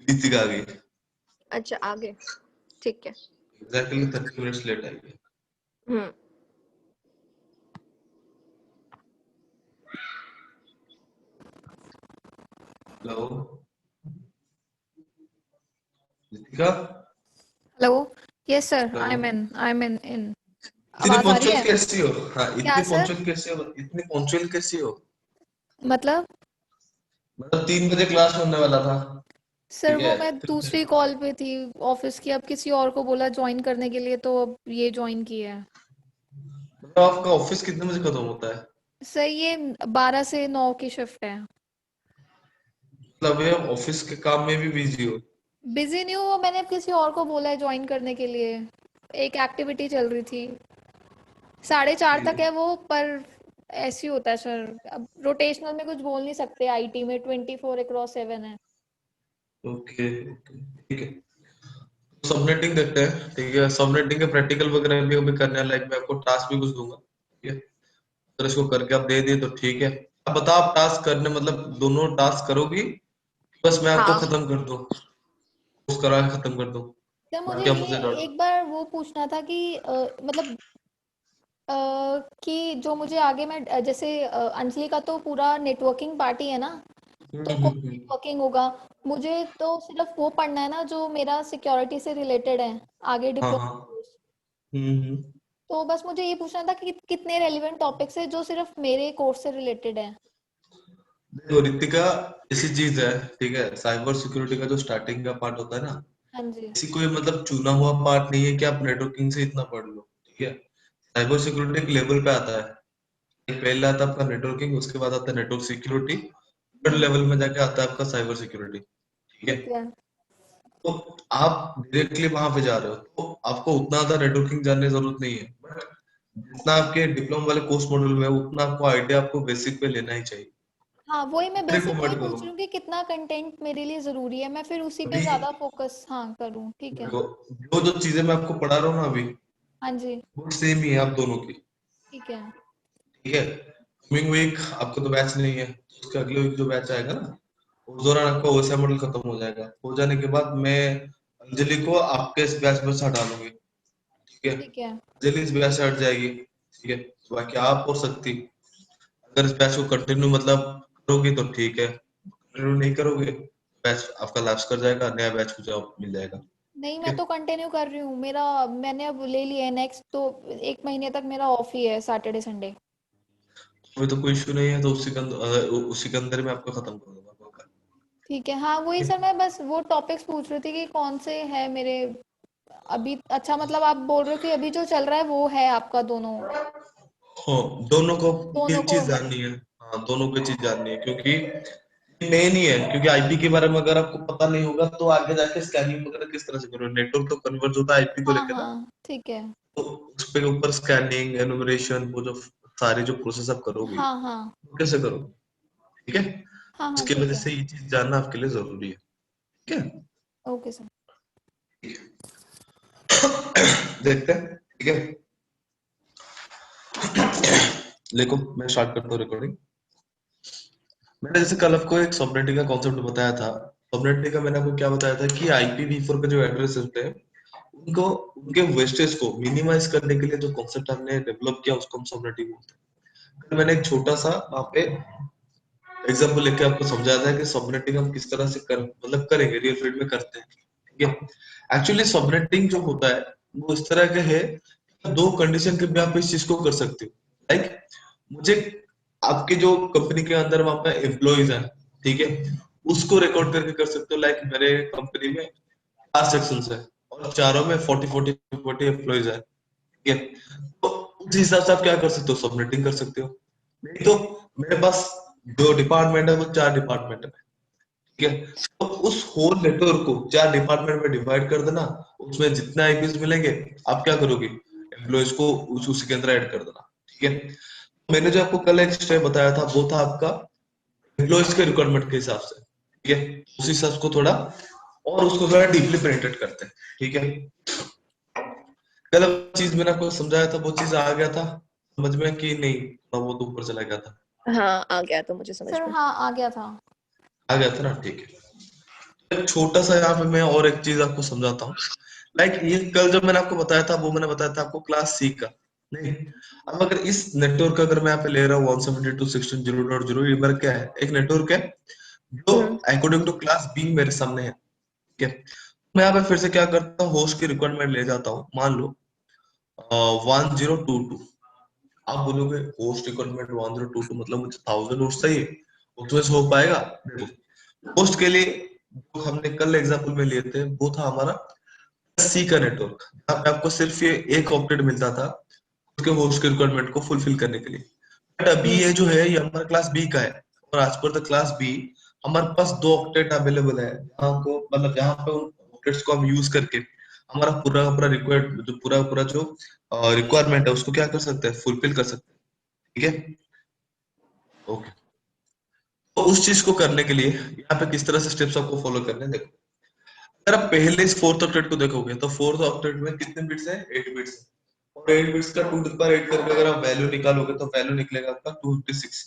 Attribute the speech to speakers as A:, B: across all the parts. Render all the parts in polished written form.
A: रीतिका आ गई।
B: अच्छा आगे, ठीक है।
A: एग्जैक्टली 30 मिनट्स लेट आई है।
B: Hmm.
A: Hello Ritika.
B: Hello. Yes sir,
A: hello.
B: I am in.
A: इतनी
B: आवाज आ रही
A: पंक्चुअल
B: है?
A: कैसी हो? हाँ,
B: क्या
A: इतनी
B: सर?
A: पंक्चुअल कैसी हो? इतनी पंक्चुअल कैसी हो?
B: मतलब
A: मतलब 3 बजे क्लास होने वाला था।
B: सर
A: ठीक
B: वो
A: है
B: मैं
A: फिर।
B: दूसरी कॉल पे थी ऑफिस की, अब किसी और को बोला ज्वाइन करने के लिए तो अब ये ज्वाइन किया है।
A: मतलब आपका ऑफिस कितने बजे खत्म होता है?
B: सर ये 12 से 9 की शिफ्ट है।
A: मतलब ये ऑफिस के काम में भी बिजी हो?
B: बिजी नहीं हूँ, वो मैंने अब किसी और को बोला है ज्वाइन करने के लिए। एक एक्टिविटी चल रही थी, 4:30 तक है वो, पर ऐसे ही होता है सर। अब रोटेशनल में कुछ बोल नहीं सकते, आईटी में 24/7 है।
A: ओके ओके ठीक है। सबनेटिंग देखते हैं, ठीक है। सबनेटिंग के प्रैक्टिकल वगैरह भी अभी करने हैं, लाइक मैं आपको टास्क भी कुछ दूंगा, ठीक है। अगर इसको करके आप दे दिए तो ठीक है। अब बताओ, आप टास्क करने मतलब दोनों टास्क करोगी? बस मैं आपको
B: हाँ
A: खत्म कर दूं, उस करा के खत्म कर दूं?
B: सर, मुझे
A: क्या
B: ये
A: मुझे डाउट?
B: एक बार वो पूछना था कि मतलब कि जो मुझे आगे मैं जैसे अंजलि का तो पूरा नेटवर्किंग पार्टी है ना, तो कौन
A: हम्म।
B: नेटवर्किंग होगा? मुझे तो सिर्फ वो पढ़ना है ना जो मेरा सिक्योरिटी से रिलेटेड है, आगे
A: हाँ
B: डिप्लोमा
A: हाँ।
B: कोर्स।
A: हम्म।
B: तो बस मुझे ये पूछना था कि कितने रेलिवेंट टॉपिक्स है जो सिर्फ मेरे कोर्स से रिलेटेड है।
A: देखो रितिका, ऐसी चीज है, ठीक है। साइबर सिक्योरिटी का जो स्टार्टिंग का पार्ट होता है ना,
B: हाँ जी।
A: ऐसी कोई मतलब चुना हुआ पार्ट नहीं है कि आप नेटवर्किंग से इतना पढ़ लो, ठीक है। साइबर सिक्योरिटी एक लेवल पे आता है। पहले आता है आपका नेटवर्किंग, उसके बाद आता है नेटवर्क सिक्योरिटी, थर्ड
B: हम्म।
A: लेवल में जाके आता है आपका साइबर सिक्योरिटी, ठीक है।
B: ठीक है।
A: तो आप डायरेक्टली वहां पे जा रहे हो तो आपको उतना ज्यादा नेटवर्किंग जानने की जरूरत नहीं है, बट जितना आपके डिप्लोमा वाले कोर्स मॉड्यूल में है, उतना आपको आइडिया आपको बेसिक पे लेना ही चाहिए।
B: हाँ वही मैं बेसिक वही
A: रिकमेंड
B: पूछ
A: करूँ।
B: रही हूँ कि कितना कंटेंट मेरे लिए ज़रूरी है, मैं फिर उसी पे
A: अभी
B: ज़्यादा फोकस हाँ करूँ, ठीक है।
A: देखो, जो जो चीजें मैं आपको पढ़ा रहा हूँ ना अभी,
B: हाँ जी।
A: वो सेम ही है आप दोनों की,
B: ठीक है।
A: ठीक है। कमिंग वीक आपको तो बैच नहीं है, उसके अगले वीक जो बैच आएगा ना, उस दौरान आपका ओएसआई मॉडल खत्म हो जाएगा। हो जाने के बाद मैं अंजलि को आपके इस बैच में से हटा लूंगी, ठीक है।
B: ठीक है।
A: अंजलि इस बैच से हट जाएगी, ठीक है। तो बाकी आप और शक्ति, अगर इस बैच को कंटिन्यू मतलब करोगी तो ठीक है, कंटिन्यू नहीं करोगे बैच आपका लैप्स कर जाएगा, नया बैच को जॉब मिल जाएगा,
B: नहीं,
A: ठीक
B: मैं
A: है।
B: तो कंटिन्यू कर रही हूँ, मेरा मैंने अब ले लिया है नेक्स्ट तो 1 महीने तक मेरा ऑफ ही है, सैटरडे संडे।
A: अभी तो कोई इशू नहीं है, तो उसी के अंदर में आपको खत्म कर दूंगा पक्का,
B: ठीक है। हाँ वही
A: ठीक
B: सर,
A: है।
B: मैं बस वो टॉपिक्स पूछ रही थी कि कौन से है मेरे अभी। अच्छा मतलब आप बोल रहे हो कि अभी जो चल रहा है वो है आपका दोनों
A: हाँ, दोनों को ये
B: दोनों को
A: चीज
B: है।
A: जाननी है। हाँ, दोनों को चीज जाननी है, क्योंकि मेन ही है। क्योंकि आईपी के बारे में अगर आपको पता नहीं होगा तो आगे जाके स्कैनिंग वगैरह किस तरह से करोगे? नेटवर्क तो कन्वर्ज होता है आईपी को
B: हाँ
A: लेके ना,
B: हाँ ठीक है।
A: तो उस पे ऊपर स्कैनिंग एनुमरेशन, वो जो सारे जो प्रोसेस आप करोगे,
B: हाँ हाँ।
A: वो कैसे करोगे, ठीक है।
B: हाँ हाँ
A: इसकी
B: ठीक
A: वजह
B: है।
A: से ये चीज जानना आपके लिए जरूरी है, ठीक है।
B: Okay sir.
A: देखते हैं, ठीक है। देखो मैं स्टार्ट करता हूँ रिकॉर्डिंग। मैंने जैसे कल आपको एक सबनेटिंग का कॉन्सेप्ट बताया था। सबनेटिंग का मैंने आपको क्या बताया था कि IPv4 के जो एड्रेस होते हैं, उनको उनके वेस्टेज को मिनिमाइज करने के लिए जो कॉन्सेप्ट हमने डेवलप किया उसको हम सबनेटिंग बोलते हैं। कल मैंने एक छोटा सा वहाँ पे एग्जांपल लेके आपको समझाया था कि सबनेटिंग हम किस तरह से कर मतलब करेंगे, रियल फील्ड में करते हैं, ठीक है। एक्चुअली सबनेटिंग जो होता है वो इस तरह का है, दो कंडीशन के भी आप इस चीज को कर सकते हो। लाइक मुझे आपके जो कंपनी के अंदर वहां पे एम्प्लॉइज हैं, ठीक है, उसको रिकॉर्ड करके कर सकते हो। लाइक मेरे कंपनी में 4 सेक्शंस है और चारों में 40 एम्प्लॉइज है, ठीक है। तो उस हिसाब से आप क्या कर सकते हो, सबनेटिंग कर सकते हो। नहीं तो मेरे पास जो डिपार्टमेंट है वो 4 डिपार्टमेंट है, ठीक है। तो उस होल नेटवर्क को 4 डिपार्टमेंट में डिवाइड कर देना, उसमें जितने आईपीस मिलेंगे आप क्या करोगे, एम्प्लॉइज को उसी के अंदर ऐड कर देना, ठीक है। मैंने जो आपको कल एक स्टेप बताया था वो था आपका एम्प्लॉइज के रिक्वायरमेंट के हिसाब से, ठीक है। उसी हिसाब को थोड़ा और उसको थोड़ा डीपली पेनिट्रेट करते हैं, ठीक है। कल चीज मैंने आपको समझाया था वो चीज आ गया था समझ में कि नहीं, थोड़ा बहुत ऊपर चला गया था?
B: हाँ आ गया तो मुझे समझ
C: सर
B: में।
C: हाँ आ गया था।
A: आ गया था ना, ठीक है। एक छोटा सा यहाँ पे मैं और एक चीज आपको समझाता हूँ। लाइक ये कल जब मैंने आपको बताया था, वो मैंने बताया था आपको क्लास सी का। नहीं, अब अगर इस नेटवर्क का अगर मैं यहाँ पे ले रहा हूँ 172.16.0.0, ये मेरा क्या है, एक नेटवर्क है जो
B: हम्म
A: अकॉर्डिंग टू क्लास बी मेरे सामने है। ठीक है, मैं यहाँ पे फिर से क्या करता हूँ, होस्ट की रिक्वायरमेंट ले जाता हूँ, मान लो 1022। आप बोलोगे होस्ट रिक्वायरमेंट 1022 मतलब मुझे 1000 होस्ट चाहिए, उसमें से हो पाएगा? देखो, होस्ट के लिए जो हमने कल एग्जांपल में लिए थे वो था हमारा सी का नेटवर्क, जहाँ पे आपको सिर्फ ये एक ऑक्टेट मिलता था उसके होस्ट के रिक्वायरमेंट को फुलफिल करने के लिए। बट अभी
B: हम्म
A: ये जो है ये हमारा क्लास बी का है, और आज पर द क्लास बी हमारे पास दो ऑक्टेट अवेलेबल है, जहाँ को मतलब जहाँ पे उन ऑक्टेट्स को हम यूज करके हमारा पूरा का पूरा रिक्वायर्ड जो पूरा पूरा जो रिक्वायरमेंट है उसको क्या कर सकते हैं, फुलफिल कर सकते हैं। ठीक है, ओके। तो उस चीज को करने के लिए यहाँ पे किस तरह से स्टेप्स आपको फॉलो करने हैं, देखो। अगर आप पहले इस फोर्थ ऑक्टेट को देखोगे तो फोर्थ ऑक्टेट में कितने बिट्स है, 8 बिट्स है, और 8 बिट्स का 2 टू द पावर 8 करके अगर आप वैल्यू निकालोगे तो वैल्यू निकलेगा आपका 256।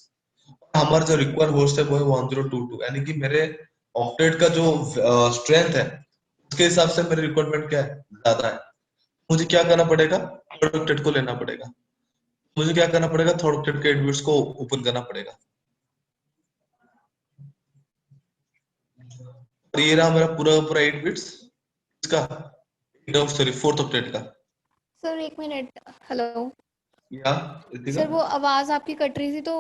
A: हमारा जो रिक्वायर होस्ट है वो है 1022, यानी कि मेरे ऑक्टेट का जो स्ट्रेंथ है उसके हिसाब से मेरी रिक्वायरमेंट क्या है, ज्यादा है। मुझे क्या करना पड़ेगा, थर्ड ऑक्टेट को लेना पड़ेगा। मुझे क्या करना पड़ेगा, थर्ड ऑक्टेट के 8 बिट्स को ओपन करना पड़ेगा। और ये रहा मेरा पूरा पूरा 8 बिट्स इसका, सॉरी फोर्थ ऑक्टेट का।
B: सर एक मिनट। हेलो
A: या रितिका,
B: सर, वो आवाज़ आपकी कट रही थी तो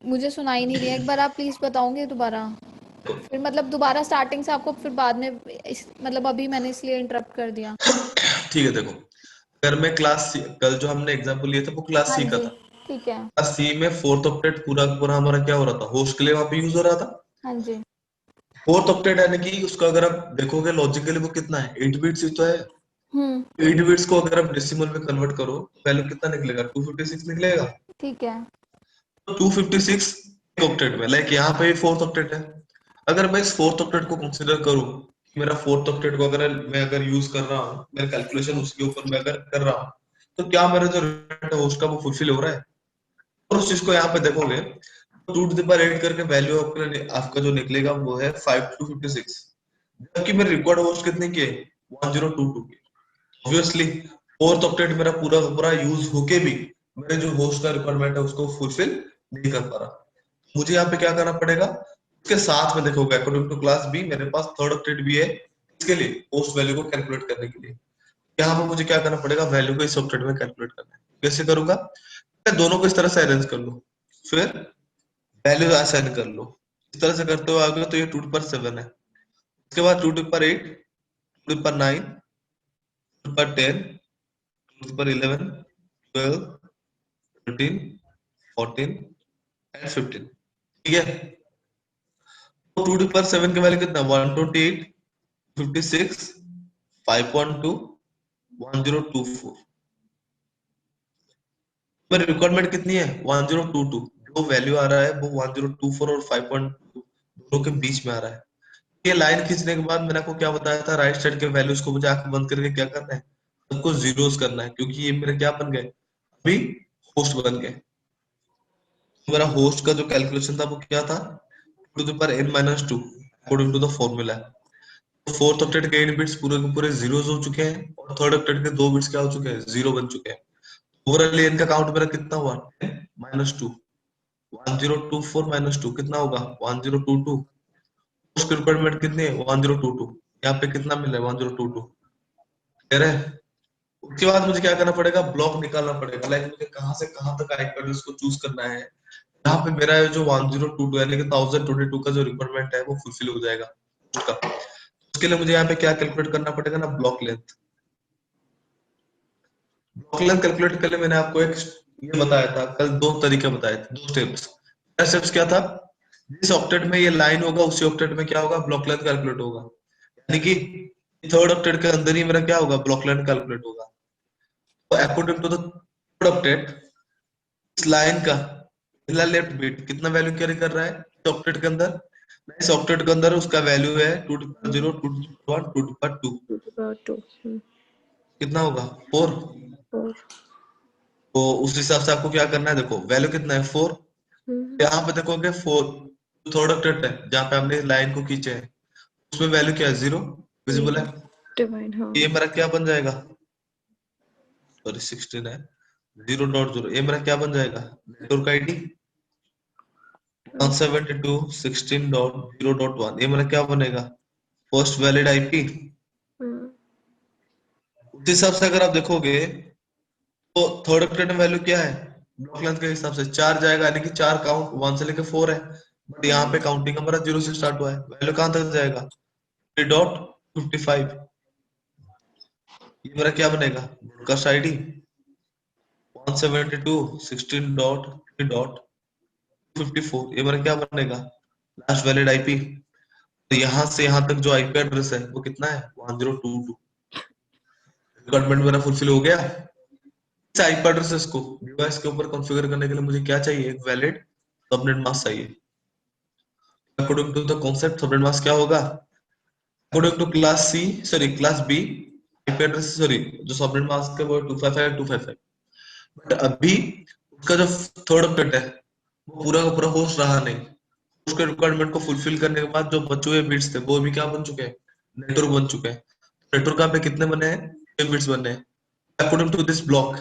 B: मुझे सुनाई नहीं दिया। एक बार आप प्लीज़ बताओगे दोबारा? फिर मतलब दोबारा स्टार्टिंग से आपको फिर बाद में मतलब अभी मैंने इसलिए इंटरप्ट कर दिया।
A: ठीक है देखो, अगर मैं क्लास सी, कल जो हमने एग्जांपल लिया था वो क्लास
B: हाँ
A: सी का
B: जी,
A: था।
B: ठीक है।
A: क्लास सी में फोर्थ ऑक्टेट पूरा का पूरा हमारा क्या हो रहा था, होस्ट के लिए वहां पे यूज हो रहा था।
B: हाँ जी।
A: फोर्थ ऑक्टेट यानी कि उसका अगर आप देखोगे लॉजिकली वो कितना है, 8 बिट्स ही तो है।
B: हुँ,
A: 8 बिट्स को अगर आप डेसिमल में कन्वर्ट करो तो वैल्यू कितना निकलेगा, 256 निकलेगा।
B: ठीक है।
A: तो 256 ऑक्टेट में, लाइक यहाँ पे फोर्थ ऑक्टेट है। अगर मैं इस फोर्थ ऑक्टेट को कंसीडर करूं कि मेरा फोर्थ ऑक्टेट को अगर मैं अगर यूज कर रहा हूँ, मेरा कैलकुलेशन उसके ऊपर मैं अगर कर रहा हूँ, तो क्या मेरा जो होस्ट का वो फुलफिल हो रहा है। और उस चीज को यहाँ पे देखोगे, 2 टू द पावर 8 करके वैल्यू आपका जो निकलेगा वो है 5256, जबकि मेरे रिकॉर्ड होस्ट कितने की है, 1022 की। ऑब्वियसली फोर्थ ऑक्टेट मेरा पूरा का पूरा यूज होके भी मेरे जो होस्ट का रिक्वायरमेंट है उसको फुलफिल नहीं कर पा रहा। मुझे यहाँ पे क्या करना पड़ेगा, इसके साथ में देखोगे अकॉर्डिंग टू क्लास बी मेरे पास थर्ड ऑक्टेट भी है, इसके लिए होस्ट वैल्यू को कैलकुलेट करने के लिए। यहाँ पे मुझे क्या करना पड़ेगा, वैल्यू को इस ऑक्टेट में कैलकुलेट करना है। कैसे करूंगा, मैं दोनों को इस तरह से अरेंज कर लो, फिर वैल्यू असाइन कर लो। इस तरह से करते हुए आगे तो ये 2 to the power 7 है। उसके बाद 2 to the power 8, 2 to the power 9, 2 to the power 10, 2 to the power 11, 12, 13, 14 and 15। ठीक है, तो 2 to the power 7 की वैल्यू कितना, 128, 56, 5.2, 1024। मेरी रिक्वायरमेंट कितनी है, 1022। जो वैल्यू आ रहा है वो 1024 और 5.2 दोनों के बीच में आ रहा है। ये लाइन खींचने के बाद मैंने आपको क्या बताया था, राइट साइड के वैल्यूज को मुझे आंख बंद करके क्या करना है, सबको जीरोस करना है, क्योंकि ये मेरे क्या बन गए, अभी होस्ट बन गए। तो मेरा होस्ट का जो कैलकुलेशन था वो क्या था, 2 to the power n-2 according to the formula. तो फोर्थ ऑक्टेट के 8 बिट्स पूरे के पूरे जीरोस हो चुके हैं, और थर्ड ऑक्टेट के 2 बिट्स क्या हो चुके हैं, जीरो बन चुके हैं। ओवरऑल इनका काउंट मेरा कितना हुआ, 10-2, 1024 -2 कितना होगा, 1022। पोस्ट रिक्वायरमेंट कितनी है, 1022। यहाँ पे कितना मिल रहा है, 1022। क्लियर है। उसके बाद मुझे क्या करना पड़ेगा, ब्लॉक निकालना पड़ेगा, लाइक मुझे कहाँ से कहाँ तक आईपी एड्रेस को चूज करना है। यहाँ पे मेरा जो 1022 यानी कि 1022 का जो रिक्वायरमेंट है वो फुलफिल हो जाएगा उसका। उसके लिए मुझे यहाँ पे क्या कैलकुलेट करना पड़ेगा ना, block length. Block length calculate करने मैंने आपको एक ये बताया था कल, दो तरीके बताए थे, दो स्टेप्स। पहला स्टेप्स क्या था, जिस ऑक्टेट में ये लाइन होगा उसी ऑक्टेट में क्या होगा, ब्लॉक लेंथ कैलकुलेट होगा। यानी कि थर्ड ऑक्टेट के अंदर ही मेरा क्या होगा, ब्लॉक लेंथ कैलकुलेट होगा। तो according to the third octet, इस लाइन का पहला लेफ्ट बिट कितना वैल्यू कैरी कर रहा है इस ऑक्टेट के अंदर, इस ऑक्टेट के अंदर उसका वैल्यू है 2 to the power 0, 2 to the power 1, 2 to the power 2।
B: 2
A: कितना होगा, 4।
B: 4।
A: तो उस हिसाब से आपको क्या करना है, देखो वैल्यू कितना है, 4।
B: हम्म
A: यहाँ पे देखोगे 4 थर्ड ऑक्टेट है जहाँ पे हमने लाइन को खींचे है, उसमें वैल्यू क्या है, 0 विजिबल है।
C: डिवाइड, हाँ
A: ये मेरा क्या बन जाएगा, सॉरी 16 है, 0.0, ये मेरा क्या बन जाएगा, नेटवर्क आईडी 172.16.0.1, ये मेरा क्या बनेगा, फर्स्ट वैलिड आईपी। उस हिसाब से अगर आप देखोगे तो थर्ड ऑक्टेट में वैल्यू क्या है, ब्लॉक लेंथ के हिसाब से 4 जाएगा, यानी कि 4 काउंट 1 से लेके 4 है, बट यहाँ पे काउंटिंग हमारा 0 से स्टार्ट हुआ है, वैल्यू कहां तक जाएगा, 3.55। ये मेरा क्या बनेगा, ब्रॉडकास्ट आईडी 172.16.3.54, ये मेरा क्या बनेगा, लास्ट वैलिड आईपी। तो यहाँ से यहाँ तक जो आईपी एड्रेस है वो कितना है, 1022। रिक्वायरमेंट मेरा फुलफिल हो गया। इस आईपी एड्रेसेस को डिवाइस के ऊपर कॉन्फ़िगर करने के लिए मुझे क्या चाहिए, एक वैलिड सबनेट मास्क चाहिए। According to the concept subnet mask क्या होगा, according to class B IP address, sorry जो सबनेट मास्क है वो 255.255, बट अभी उसका जो थर्ड ऑक्टेट है वो पूरा का पूरा होस्ट रहा नहीं। उसके रिक्वायरमेंट को फुलफिल करने के बाद जो बचे हुए बिट्स थे वो भी क्या बन चुके हैं, नेटवर्क बन चुके हैं। नेटवर्क पे कितने बने हैं, 6 बिट्स बने हैं अकॉर्डिंग टू दिस ब्लॉक।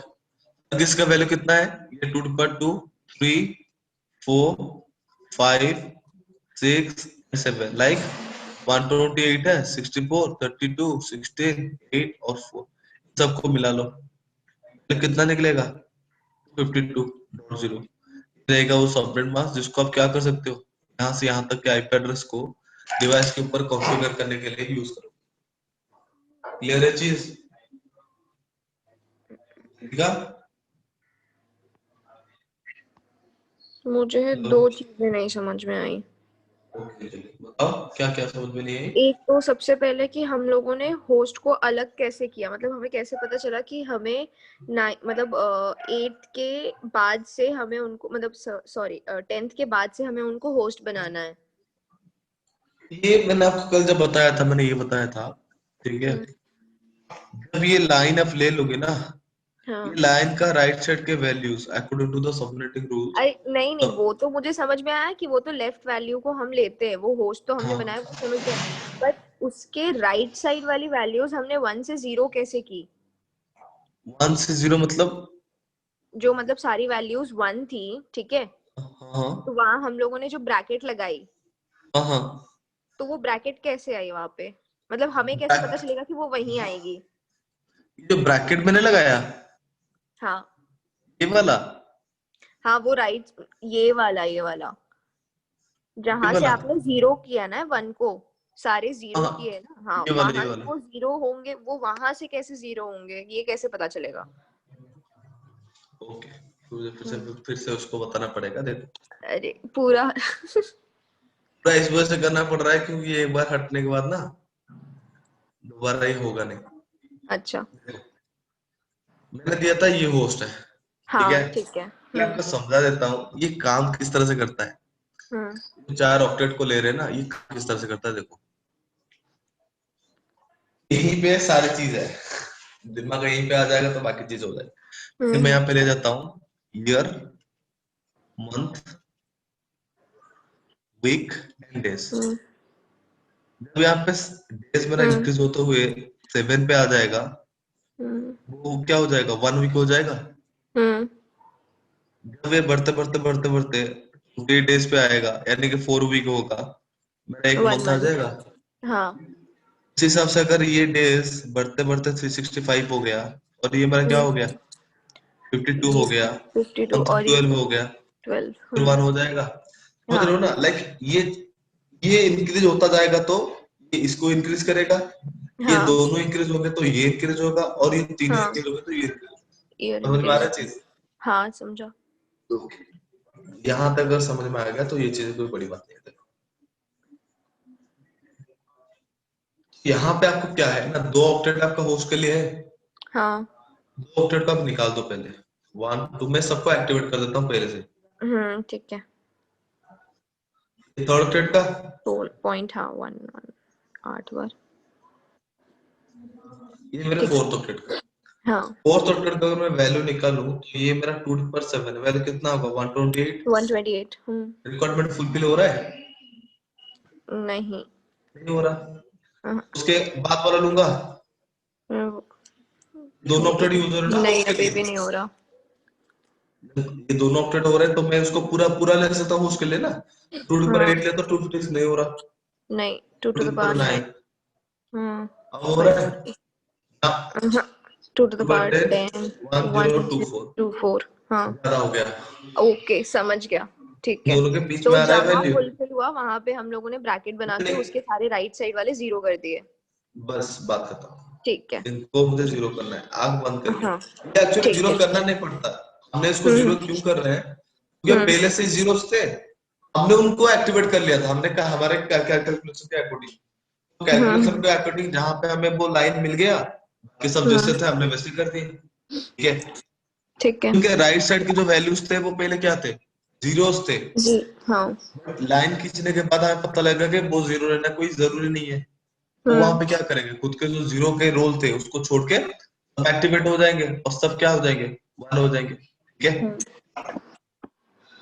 A: इसका वैल्यू कितना है, ये 2 3 4 5 6 7, लाइक 128 है, 64 32 16 8 और 4, सबको मिला लो तो कितना निकलेगा, 52.0 रहेगा वो सबनेट मास्क, जिसको आप क्या कर सकते हो, यहाँ से यहाँ तक के आईपी एड्रेस को डिवाइस के ऊपर कॉन्फ़िगर करने के लिए यूज करो। क्लियर है चीज, ठीक है।
C: मुझे दो चीजें नहीं समझ में आई।
A: ओके चलिए बताओ क्या क्या समझ में नहीं आई।
C: एक तो सबसे पहले कि हम लोगों ने होस्ट को अलग कैसे किया, मतलब हमें कैसे पता चला कि हमें मतलब 8th के बाद से हमें उनको, मतलब सॉरी 10th के बाद से हमें उनको होस्ट बनाना है।
A: ये मैंने आपको कल जब बताया था, मैंने ये बताया था, ठीक है। जब ये लाइन आप ले लोगे ना,
C: हाँ
A: ये लाइन का राइट साइड के values according to the subnetting rules.
C: अरे नहीं नहीं, वो तो मुझे समझ में आया कि वो तो लेफ्ट वैल्यू को हम लेते हैं, वो होस्ट तो हमने
A: हाँ,
C: बनाया, वो समझ गए। बट उसके राइट साइड वाली वैल्यूज हमने 1 से 0 कैसे की,
A: 1 से 0 मतलब,
C: जो मतलब सारी वैल्यूज 1 थी, ठीक है,
A: हाँ
C: तो वहां हम लोगों ने जो ब्रैकेट लगाई,
A: हाँ हाँ,
C: तो वो ब्रैकेट कैसे आई वहां पे, मतलब हमें कैसे पता चलेगा कि वो वहीं आएगी।
A: जो ब्रैकेट मैंने लगाया
C: हाँ
A: ये वाला,
C: हाँ वो राइट, ये वाला
A: ये
C: जहां से
A: वाला,
C: आपने 0 किया ना 1 को, सारे 0
A: हाँ
C: किए ना, हाँ
A: ये वाला, ये
C: वहां से
A: वाला।
C: वो 0 होंगे, वो वहां से कैसे 0 होंगे, ये कैसे पता चलेगा।
A: ओके, मुझे फिर से उसको बताना पड़ेगा, देखो
C: अरे पूरा
A: पूरा इस वजह से करना पड़ रहा है क्योंकि एक बार हटने के बाद ना दोबारा ये होगा नहीं।
C: अच्छा
A: देखो मैंने दिया था ये होस्ट है, ठीक है,
C: हाँ ठीक है।
A: मैं आपको समझा देता हूँ ये काम किस तरह से करता है।
C: हम्म
A: जो 4 ऑक्टेट को ले रहे हैं ना, ये काम किस तरह से करता है, देखो यहीं पे सारी चीज है, दिमाग यहीं पे आ जाएगा तो बाकी चीज हो जाएगी। मैं यहाँ पे ले जाता हूँ year, month, week and days.
C: हम्म
A: जब यहाँ पे डेज मेरा
C: हम्म
A: इंक्रीज होते हुए 7 पे आ जाएगा,
C: हम्म
A: वो क्या हो जाएगा, 1 वीक हो जाएगा।
C: हम्म
A: जब ये बढ़ते बढ़ते बढ़ते बढ़ते 20 डेज पे आएगा, यानी कि 4 वीक होगा, मेरा एक
C: 1
A: मंथ आ
C: मंथ,
A: जाएगा।
C: हाँ
A: इस हिसाब से अगर ये डेज बढ़ते बढ़ते 365 हो गया, और ये मेरा क्या हो गया, 52
C: ये
A: हो गया,
C: 52
A: मंथ
C: और ये
A: 12 हो गया,
C: 12,
A: फिर 1 हो जाएगा। समझ रहे
C: हाँ
A: हो ना, लाइक ये इंक्रीज होता जाएगा तो ये इसको इंक्रीज करेगा, ये
C: हाँ
A: दोनों इंक्रीज होंगे तो ये इंक्रीज होगा, और ये तीनों
C: हाँ
A: इंक्रीज होंगे तो ये increase
C: ईयर
A: होगा। समझ में आ रहा
C: इंक्रीज,
A: है चीज,
C: हाँ समझा।
A: तो यहाँ तक अगर समझ में आ गया तो ये चीज कोई बड़ी बात नहीं है। देखो यहाँ पे आपको क्या है ना, 2 ऑक्टेट आपका होस्ट के लिए है,
C: हाँ
A: 2 ऑक्टेट को आप निकाल दो पहले, 1 2 मैं सबको एक्टिवेट कर देता हूँ पहले से।
C: ठीक है।
A: थर्ड ऑक्टेट का,
C: पॉइंट, हाँ 1 8 बार,
A: ये मेरा
C: ठीक है।
A: फोर्थ ऑक्टेट का।
C: हाँ
A: फोर्थ ऑक्टेट का अगर मैं वैल्यू निकालूं तो ये मेरा 2 पर 7 वैल्यू कितना होगा, 128।
C: 128।
A: रिक्वायरमेंट फुलफिल हो रहा है,
C: नहीं
A: नहीं हो रहा।
C: हाँ,
A: उसके बाद वाला लूंगा, दोनों ऑक्टेट यूज हो रहे हैं ना
C: नहीं
A: उसके
C: अभी
A: लिए।
C: भी नहीं हो रहा।
A: ये दोनों ऑक्टेट हो रहे हैं तो मैं उसको पूरा पूरा ले सकता हूँ उसके लिए ना। 2 टू पावर
C: हाँ
A: 8 ले तो 256 नहीं हो रहा,
C: नहीं 2
A: 2
C: to
A: two
C: the
A: power
C: power 9
A: 9 अब हो रहा है
C: 540
A: ना।
C: 2 to the power
A: 10
C: 10
A: 1024
C: 1024 हाँ
A: ज्यादा हो गया,
C: ओके समझ गया ठीक है।
A: दोनों के बीच
C: तो
A: में आ रहा है
C: जहां
A: वैल्यू।
C: फुलफिल हुआ वहां पे हम लोगों ने ब्रैकेट बना के
A: नहीं,
C: उसके सारे राइट साइड वाले 0 कर दिए।
A: बस बात खत्म।
C: ठीक है
A: इनको मुझे जीरो करना है, आग बंद करके।
C: हाँ
A: ये एक्चुअली
C: ठीक
A: जीरो
C: है।
A: करना नहीं पड़ता, हमने इसको
C: हम्म
A: जीरो क्यों कर रहे हैं क्योंकि
C: हम्म
A: पहले से जीरोस थे, हमने उनको एक्टिवेट कर लिया था। हमने कहा हमारे कैलकुलेशन के अकॉर्डिंग, तो कैलकुलेशन
C: हम्म
A: के अकॉर्डिंग जहां पे हमें वो लाइन मिल गया, बाकी सब
C: हम्म
A: जैसे थे हमने वैसे कर दिए। ठीक है,
C: ठीक है
A: क्योंकि राइट साइड के जो वैल्यूज थे वो पहले क्या थे, जीरोस थे।
C: जी हाँ
A: बट लाइन खींचने के बाद हमें पता लगा कि वो जीरो रहना कोई जरूरी नहीं है। तो वहां
C: हम्म
A: पे क्या करेंगे, खुद के जो जीरो के रोल थे उसको छोड़ के सब एक्टिवेट हो जाएंगे और सब क्या हो जाएंगे, वन हो जाएंगे। ठीक है,
C: हम्म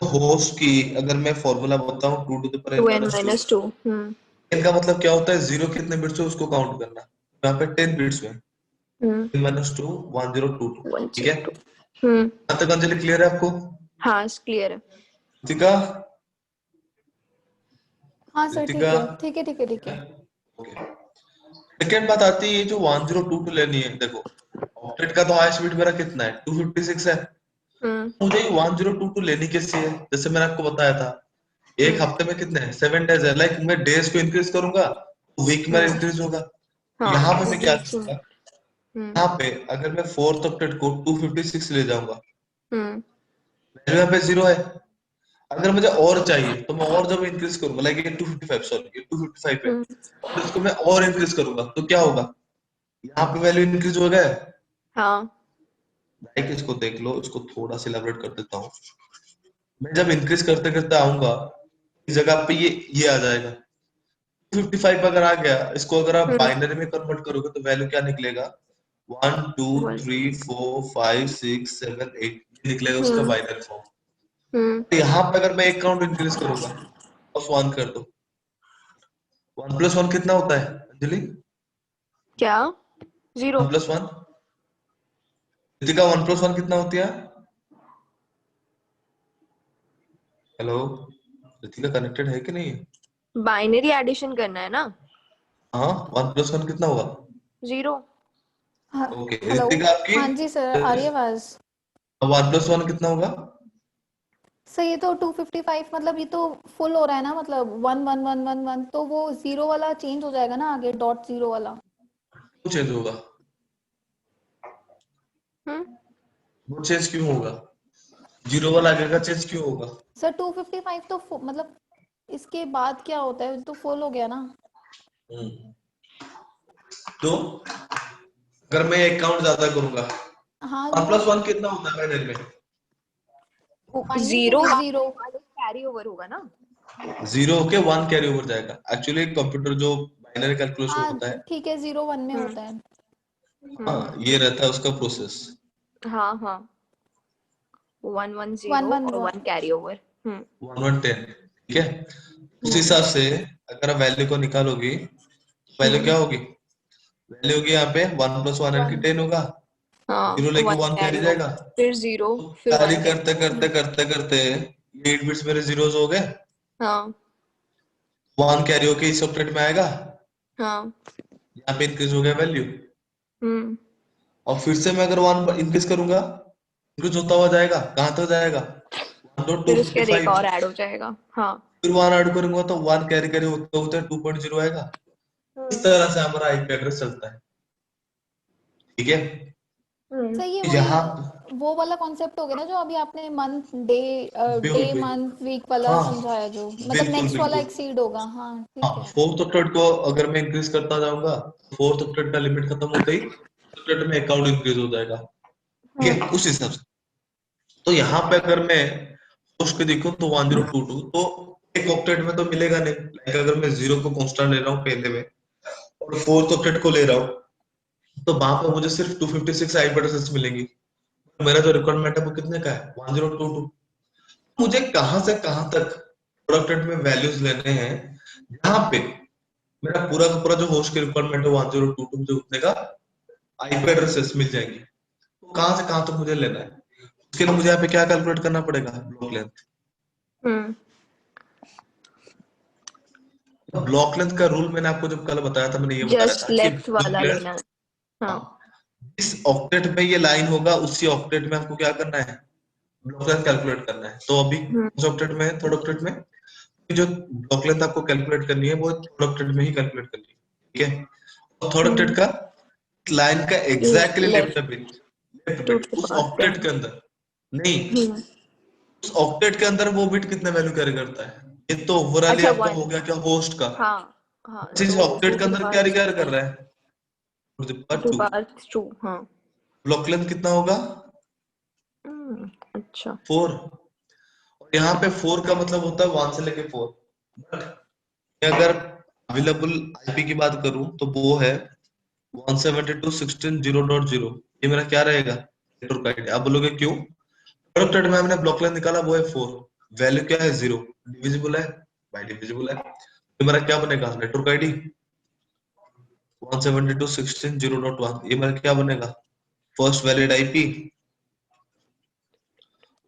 A: तो होस्ट की अगर मैं फॉर्मूला बताऊं 2 two the power
C: 2
A: n
C: n
A: minus 2,
C: minus 2
A: इनका मतलब क्या होता है, जीरो कितने बिट्स है उसको काउंट करना। यहाँ पे 10 बिट्स में
C: हम्म
A: 10 माइनस 2 1022।
C: 1
A: ठीक है,
C: 0 2 हम्म
A: यहाँ तक अंजलि क्लियर है आपको?
C: हाँ क्लियर है।
A: रितिका,
B: हाँ सर ठीक
A: रितिका,
B: है ठीक है ठीक है ठीक है।
A: ओके। सेकेंड बात आती है ये जो 1022 लेनी है, देखो ऑक्टेट का तो हाईएस्ट बिट मेरा कितना है, 256 है।
C: हम्म
A: मुझे ये 1022 लेनी कैसी है, जैसे मैंने आपको बताया था एक
C: हम्म
A: हफ्ते में कितने हैं, 7 डेज है। लाइक मैं डेज को इंक्रीज करूंगा तो वीक में
C: हम्म
A: इंक्रीज होगा।
C: हाँ
A: यहाँ पे
C: वो
A: मैं क्या
C: बीच में
A: करूंगा,
C: हम्म
A: यहाँ पे अगर मैं फोर्थ ऑक्टेट को 256 ले जाऊंगा,
C: हम्म
A: वैल्यू यहाँ पे जीरो है। अगर मुझे और चाहिए तो मैं और जब इंक्रीज करूंगा, लाइक ये 255 सॉरी ये 255 है,
C: हम्म
A: और इसको मैं और इंक्रीज करूंगा तो क्या होगा, यहाँ पे वैल्यू इंक्रीज हो गया है।
C: हाँ
A: लाइक इसको देख लो, इसको थोड़ा सा इलैबोरेट कर देता हूँ। मैं जब इंक्रीज करते करते आऊंगा इस जगह पे ये आ जाएगा 55। अगर आ गया, इसको अगर आप
C: हम्म
A: बाइनरी में कन्वर्ट करोगे तो वैल्यू क्या निकलेगा, 1 2
C: वन
A: 3 4 5 6 7 8 निकलेगा उसका
C: हम्म
A: बाइनरी फॉर्म।
C: हम्म
A: तो यहाँ पे अगर मैं एक काउंट इंक्रीज करूंगा, प्लस 1 कर दो, 1 प्लस 1 कितना होता है अंजलि,
C: क्या 0
A: 1 प्लस 1, रितिका 1 प्लस 1 कितना होती है? हेलो, रितिका कनेक्टेड है कि नहीं है?
C: बाइनरी एडिशन करना है ना
A: हाँ, 1 प्लस 1 कितना होगा?
C: 0
B: हाँ
A: ओके,
B: हेलो।
A: रितिका आपकी
B: हाँ जी सर आ रही है आवाज़।
A: 1 प्लस 1 कितना होगा?
B: सर ये तो 255 मतलब ये तो फुल हो रहा है ना, मतलब 1 1 1 1 1 तो वो जीरो वाला चेंज हो जाएगा ना आगे, डॉट जीरो वाला।
A: वो चेंज होगा,
C: हम्म
A: वो चेंज क्यों होगा, जीरो वाला आगे का चेंज क्यों होगा?
B: सर 255 तो मतलब इसके बाद क्या होता है, तो फुल हो गया ना।
A: हम्म, तो अगर मैं एक काउंट ज्यादा करूंगा,
B: हाँ
A: 1
B: वो
A: प्लस 1 कितना होता है बाइनरी में?
B: बाइनरी में
C: 0
B: भी जीरो।
C: कैरी ओवर होगा ना।
A: जीरो होके 1 कैरी ओवर जाएगा। एक्चुअली कंप्यूटर जो बाइनरी कैलकुलेशन
B: हाँ
A: होता है,
B: ठीक है 0 1 में
C: हम्म
B: होता है।
A: हाँ ये रहता है उसका प्रोसेस,
C: हाँ हाँ 1 1
B: वन
C: 0
B: वन
C: और 1
B: वन
C: कैरी ओवर
A: 1 1 10। ठीक है, उस हिसाब से अगर आप वैल्यू को निकालोगी तो वैल्यू
C: हम्म
A: क्या होगी, वैल्यू होगी यहाँ पे 1 प्लस 1 यानी कि
B: 1
A: 10 होगा,
C: हाँ
A: जीरो लेके
C: 1
A: 1 कैरी
C: कैरी
A: जाएगा।
C: ओवर फिर 0
A: तो
C: फिर
A: कैरी
C: 1
A: करते
C: कैरी
A: करते करते करते ये 8 बिट्स मेरे जीरोस हो गए,
C: हाँ
A: 1 कैरी होके इस ऑक्टेट में आएगा,
C: हाँ
A: यहाँ पे इंक्रीज हो गया वैल्यू।
C: हम्म
A: और फिर से मैं अगर 1 इंक्रीज करूंगा, इंक्रीज होता हुआ जाएगा, कहाँ तक जाएगा, 1 डॉट
C: फिर उसके बाद एक
A: 255।
C: और ऐड हो जाएगा हाँ
A: फिर 1 ऐड करूंगा तो 1 कैरी कैरी होते होते 2.0 आएगा। इस तरह से हमारा आईपी एड्रेस चलता है। ठीक है,
B: सर ये
A: यहाँ
B: वही वो वाला कॉन्सेप्ट हो गया ना जो अभी आपने मंथ डे डे
A: बिल्कुल बिल्कुल,
B: मंथ वीक वाला
A: हाँ
B: समझाया, जो मतलब
A: बिल्कुल
B: नेक्स्ट वाला
A: बिल्कुल,
B: एक्सीड होगा। हाँ
A: हाँ
B: ठीक है।
A: फोर्थ ऑक्टेट को अगर मैं इंक्रीज करता जाऊंगा, फोर्थ ऑक्टेट का लिमिट खत्म होते ही ऑक्टेट में अकाउंट इंक्रीज हो जाएगा। ठीक है, उस हिसाब से तो यहाँ पे अगर मैं होस्ट पे देखूं तो 1022 तो एक ऑक्टेट में तो मिलेगा नहीं। लाइक अगर मैं जीरो को कांस्टेंट ले रहा हूँ पहले में और फोर्थ ऑक्टेट को ले रहा हूँ तो वहां पे मुझे सिर्फ 256 आईपी एड्रेसेस मिलेंगी। मेरा जो रिक्वायरमेंट है वो कितने का है, 1022। मुझे कहां से कहां तक प्रोडक्ट में वैल्यूज लेने हैं, जहां पे मेरा पूरा का पूरा जो होस्ट की रिक्वायरमेंट है 1022 मुझे उतने का आईपी एड्रेसेस मिल जाएंगे। तो कहाँ से कहाँ तक मुझे लेना है, उसके लिए मुझे यहाँ पे क्या कैलकुलेट करना पड़ेगा, ब्लॉक लेंथ। ब्लॉक लेंथ का रूल मैंने आपको जब कल बताया था, मैंने ये बताया
C: जस्ट
A: था कि
C: लेफ्ट वाला
A: ब्लॉक
C: लेना है। हाँ
A: लेंथ इस ऑक्टेट में ये लाइन होगा, उसी ऑक्टेट में आपको क्या करना है, ब्लॉक लेंथ कैलकुलेट करना है। तो अभी कौन ऑक्टेट में है, थर्ड ऑक्टेट में, जो ब्लॉक लेंथ आपको कैलकुलेट करनी है वो थर्ड ऑक्टेट में ही कैलकुलेट करनी है, ठीक है। और थर्ड ऑक्टेट का लाइन का exactly left bit, left
C: two
A: bit
C: the
A: उस
C: पावर
A: ऑक्टेट के अंदर नहीं, उस ऑक्टेट के अंदर वो बिट कितना वैल्यू कैरी करता है। ये तो ओवरऑल ही
C: अच्छा
A: आपका
C: 1।
A: हो गया क्या, होस्ट का।
C: हाँ हाँ,
A: इस
C: तो
A: ऑक्टेट
C: 2
A: के
C: to the
A: अंदर क्या
C: power
A: कैरी कर रहा है, टू द पावर
C: 2
A: 2।
C: power 2। हाँ
A: ब्लॉक लेंथ कितना होगा,
C: अच्छा
A: 4। और यहाँ पे 4 का मतलब होता है 1 से लेके 4। बट अगर अवेलेबल आईपी की बात करूं तो वो है 172.16.0.0। ये मेरा क्या रहेगा, नेटवर्क आईडी। आप बोलोगे क्यों, प्रोडक्ट में हमने ब्लॉक लेंथ निकाला वो है 4, वैल्यू क्या है 0, डिविजिबल है बाय डिविजिबल है, तो मेरा क्या बनेगा, नेटवर्क आईडी 172.16.0.1। ये मेरा क्या बनेगा, फर्स्ट वैलिड आईपी।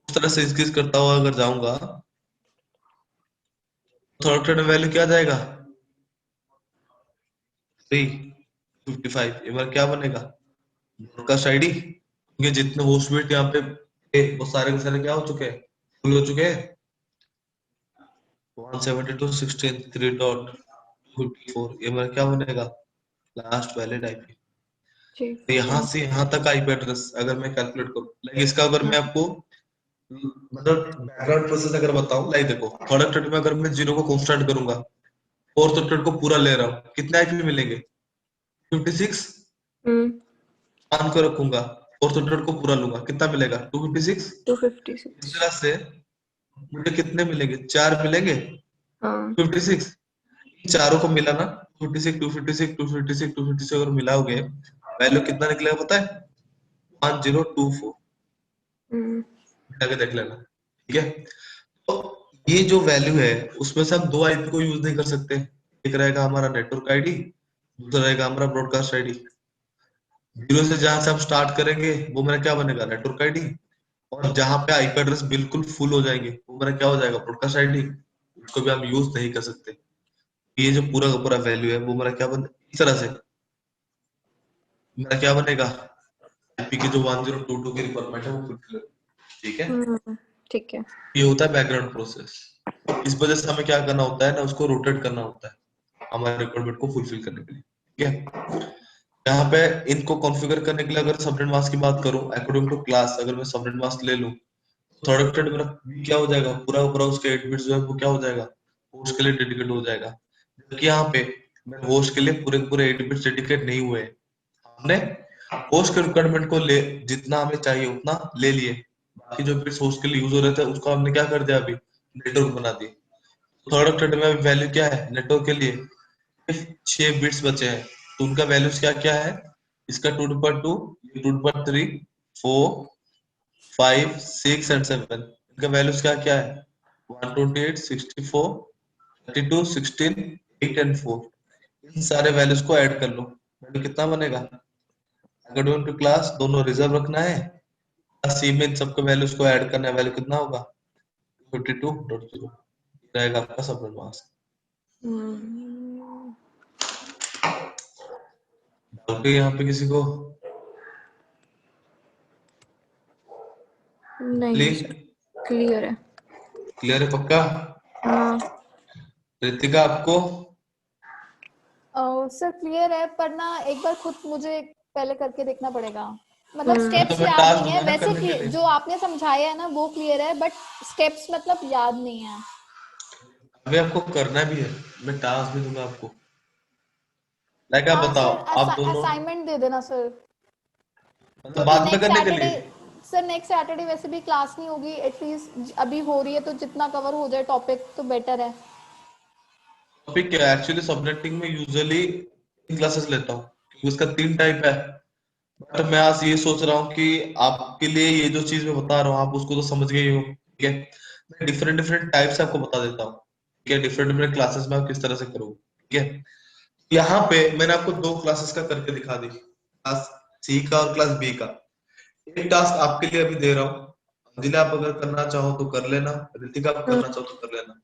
A: उस तरह से इंक्रीज करता हुआ अगर जाऊंगा, थर्ड में वैल्यू क्या जाएगा 355। ये मेरा क्या बनेगा, ब्रॉडकास्ट आईडी। क्योंकि जितने होस्ट बिट यहाँ पे थे, वो सारे के सारे क्या हो चुके हैं, फुल हो चुके हैं। 172.16.3.54 ये मेरा क्या बनेगा, लास्ट वैलिड आईपी। तो यहाँ से यहाँ तक आईपी एड्रेस अगर मैं कैलकुलेट करूँ, लाइक इसका अगर मैं आपको मतलब बैकग्राउंड प्रोसेस अगर बताऊं, लाइक देखो थर्ड ऑक्टेट में अगर मैं 0 को कांस्टेंट करूंगा, फोर्थ ऑक्टेट को पूरा ले रहा हूँ, कितने आईपी मिलेंगे 56। 1 को रखूंगा, फोर्थ ऑक्टेट को पूरा लूंगा, कितना मिलेगा 256।
C: 256।
A: इस तरह से मुझे कितने मिलेंगे, 4 मिलेंगे
C: हाँ
A: 56। चारों को मिला ना, 56 256 256 256 अगर मिलाओगे, वैल्यू कितना निकलेगा पता है, 1024। जाके देख लेना, ठीक है। तो ये जो वैल्यू है उसमें से हम दो आईपी को यूज नहीं कर सकते। एक रहेगा हमारा नेटवर्क आईडी, दूसरा रहेगा हमारा ब्रॉडकास्ट आईडी। जीरो से जहां से हम स्टार्ट करेंगे वो मेरा क्या बनेगा, नेटवर्क आईडी। और जहां पे आईपी एड्रेस बिल्कुल फुल हो जाएंगे वो मेरा क्या हो जाएगा, ब्रॉडकास्ट आईडी। उसको भी हम यूज नहीं कर सकते। ये जो पूरा का पूरा वैल्यू है वो मेरा क्या बन, इस तरह से मेरा क्या बनेगा, आईपी की जो 1022 की रिक्वायरमेंट है वो फुलफिल, ठीक है।
C: ठीक है।
A: ये होता है बैकग्राउंड प्रोसेस। इस वजह से हमें क्या करना होता है ना, उसको रोटेट करना होता है हमारे रिक्वायरमेंट को फुलफिल करने के लिए, ठीक है। यहाँ पे इनको कॉन्फ़िगर करने के लिए अगर सबनेट मास्क की बात करूं, अकॉर्डिंग टू क्लास अगर मैं सबनेट मास्क ले लूं, तो थर्ड ऑक्टेट मेरा क्या हो जाएगा, पूरा पूरा उसके 8 बिट्स जो है वो क्या हो जाएगा, होस्ट के लिए डेडिकेट हो जाएगा। जबकि यहाँ पे मेरे होस्ट के लिए पूरे के पूरे 8 बिट्स डेडिकेट नहीं हुए हैं। हमने होस्ट के रिक्वायरमेंट को ले, जितना हमें चाहिए उतना ले लिए, बाकी जो बिट्स होस्ट के लिए यूज हो रहे थे उसको हमने क्या कर दिया, अभी नेटवर्क बना दिए। थर्ड ऑक्टेट में वैल्यू क्या है नेटवर्क के लिए, सिर्फ 6 बिट्स बचे हैं। तो उनका वैल्यूज क्या क्या है, इसका 2 to the power 2, 2 to the power 3, 4, 5, 6 and 7। इनका वैल्यूज क्या क्या है, 128, 64, 32, 16, 8 एंड 4। इन सारे वैल्यूज को ऐड कर लो, वैल्यू कितना बनेगा, अकॉर्डिंग टू क्लास दोनों रिजर्व रखना है, सी में इन सबके वैल्यूज को ऐड करना है, वैल्यू कितना होगा 52.0 रहेगा आपका सबनेट मास्क। डाउट है यहाँ पे किसी को,
C: नहीं सर, क्लियर है।
A: क्लियर है पक्का।
C: हाँ
A: रितिका आपको,
B: सर क्लियर है, पर ना एक बार खुद मुझे पहले करके देखना पड़ेगा। मतलब
A: तो
B: स्टेप्स
A: मैं
B: याद
A: टास्क
B: नहीं है
A: दूंगा ना
B: वैसे
A: करने
B: कि
A: के लिए।
B: जो आपने समझाया है ना वो क्लियर है, बट स्टेप्स मतलब याद नहीं है।
A: अभी आपको करना भी है, मैं टास्क भी दूंगा आपको। लाइक आप
B: हाँ
A: बताओ,
B: सर,
A: आप दोनों
B: असाइनमेंट दे देना सर,
A: मतलब
B: क्योंकि
A: बाद में
B: नेक्स्ट
A: करने के
B: सैटरडे,
A: लिए।
B: सर नेक्स्ट सैटरडे वैसे भी क्लास नहीं होगी, एटलीस्ट अभी हो रही है तो जितना कवर हो जाए टॉपिक तो बेटर है।
A: टॉपिक क्या है, एक्चुअली सबनेटिंग में यूजुअली 3 क्लासेस लेता हूँ क्योंकि उसका 3 टाइप है। बट मैं आज ये सोच रहा हूँ कि आपके लिए ये जो चीज मैं बता रहा हूँ आप उसको तो समझ गए ही हो, ठीक है। मैं डिफरेंट डिफरेंट टाइप से आपको बता देता हूँ, ठीक है। डिफरेंट डिफरेंट क्लासेस में आप किस तरह से करोगे, ठीक है। यहाँ पे मैंने आपको 2 क्लासेस का करके दिखा दी, क्लास सी का और क्लास बी का। एक टास्क आपके लिए अभी दे रहा हूँ, जिन्हें आप अगर करना चाहो तो कर लेना, ऋतिका आप करना चाहो तो कर लेना।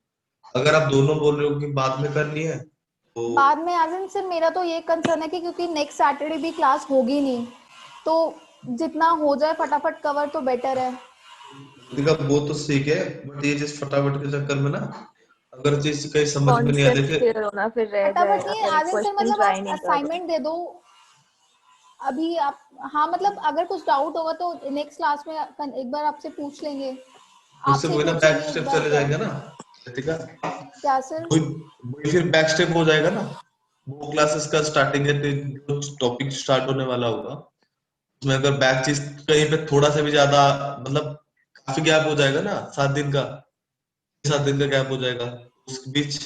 A: अगर आप दोनों बोल रहे हो कि बाद में करनी है तो
B: बाद में आज सिर्फ मेरा तो ये कंसर्न है कि क्योंकि नेक्स्ट सैटरडे भी क्लास होगी नहीं, तो जितना हो जाए फटाफट कवर तो बेटर है।
A: ऋतिका वो तो ठीक है, बट ये चीज फटाफट के चक्कर में ना, अगर चीज कहीं समझ में नहीं आ
C: कॉन्सेप्ट
A: देखे,
C: क्लियर होना फिर रह
B: फटाफट
C: जाएगा
B: नहीं
C: अगर
B: आज सर,
C: क्वेश्चन
B: मतलब
C: ट्राई
B: आप
C: नहीं कर रहे।
B: असाइनमेंट दे दो अभी आप। हाँ मतलब अगर कुछ डाउट होगा तो नेक्स्ट क्लास में एक बार आपसे पूछ लेंगे,
A: उससे
B: आपसे ही
A: वही ना बैक
B: पूछेंगे एक
A: स्टेप
B: बार।
A: चले
B: क्या
A: जाएंगे ना ऋतिका,
B: क्या सर?
A: वही वही फिर बैक स्टेप हो जाएगा ना। वो क्लासेस का स्टार्टिंग है तो जो टॉपिक स्टार्ट होने वाला होगा उसमें अगर बैक चीज कहीं पे थोड़ा सा भी ज्यादा, मतलब काफी गैप हो जाएगा ना, 7 दिन का, 7 दिन का गैप हो जाएगा उस बीच,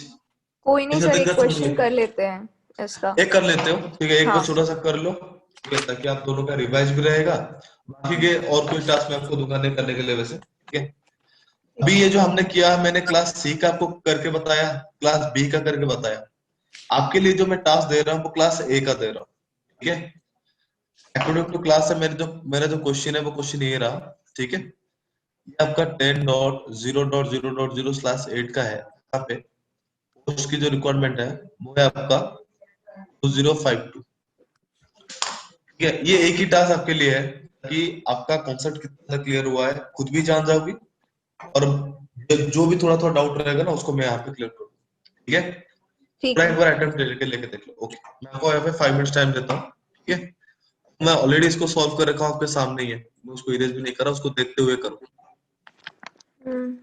C: कोई नहीं
A: 7
C: सर,
A: दिन
C: एक
A: का समझ
C: क्वेश्चन
A: लो,
C: कर लेते हैं इसका।
A: एक कर लेते हो ठीक है, एक
C: हाँ
A: बार छोटा सा कर लो ठीक है, ताकि आप दोनों का रिवाइज भी रहेगा। बाकी के और कोई टास्क मैं आपको दूंगा नहीं करने के लिए वैसे, ठीक है।
B: ठीक
A: अभी
B: है।
A: ये जो हमने किया, मैंने क्लास सी का आपको करके बताया, क्लास बी का करके बताया, आपके लिए जो मैं टास्क दे रहा हूँ वो क्लास ए का दे रहा हूँ, ठीक है। अकॉर्डिंग टू क्लास से मेरा जो क्वेश्चन है वो क्वेश्चन ये रहा, ठीक है। ये आपका 10.0.0.0/8 का है, यहाँ पे पोस्ट की जो रिक्वायरमेंट है वो है आपका 2052, ठीक है। ये एक ही टास्क आपके लिए है कि आपका कॉन्सेप्ट कितना क्लियर हुआ है खुद भी जान जाओगी, और जो भी थोड़ा थोड़ा डाउट रहेगा ना उसको मैं यहाँ पे क्लियर करूँ, ठीक है।
C: ठीक
A: पूरा
C: है।
A: एक बार अटेम्प्ट लेके देख लो, ओके। मैं आपको यहाँ पे 5 मिनट्स टाइम देता हूँ, ठीक है। मैं ऑलरेडी इसको सॉल्व कर रखा हूँ, आपके सामने ही है, मैं उसको इरेज भी नहीं कर रहा, उसको देखते हुए करो।
C: हम्म।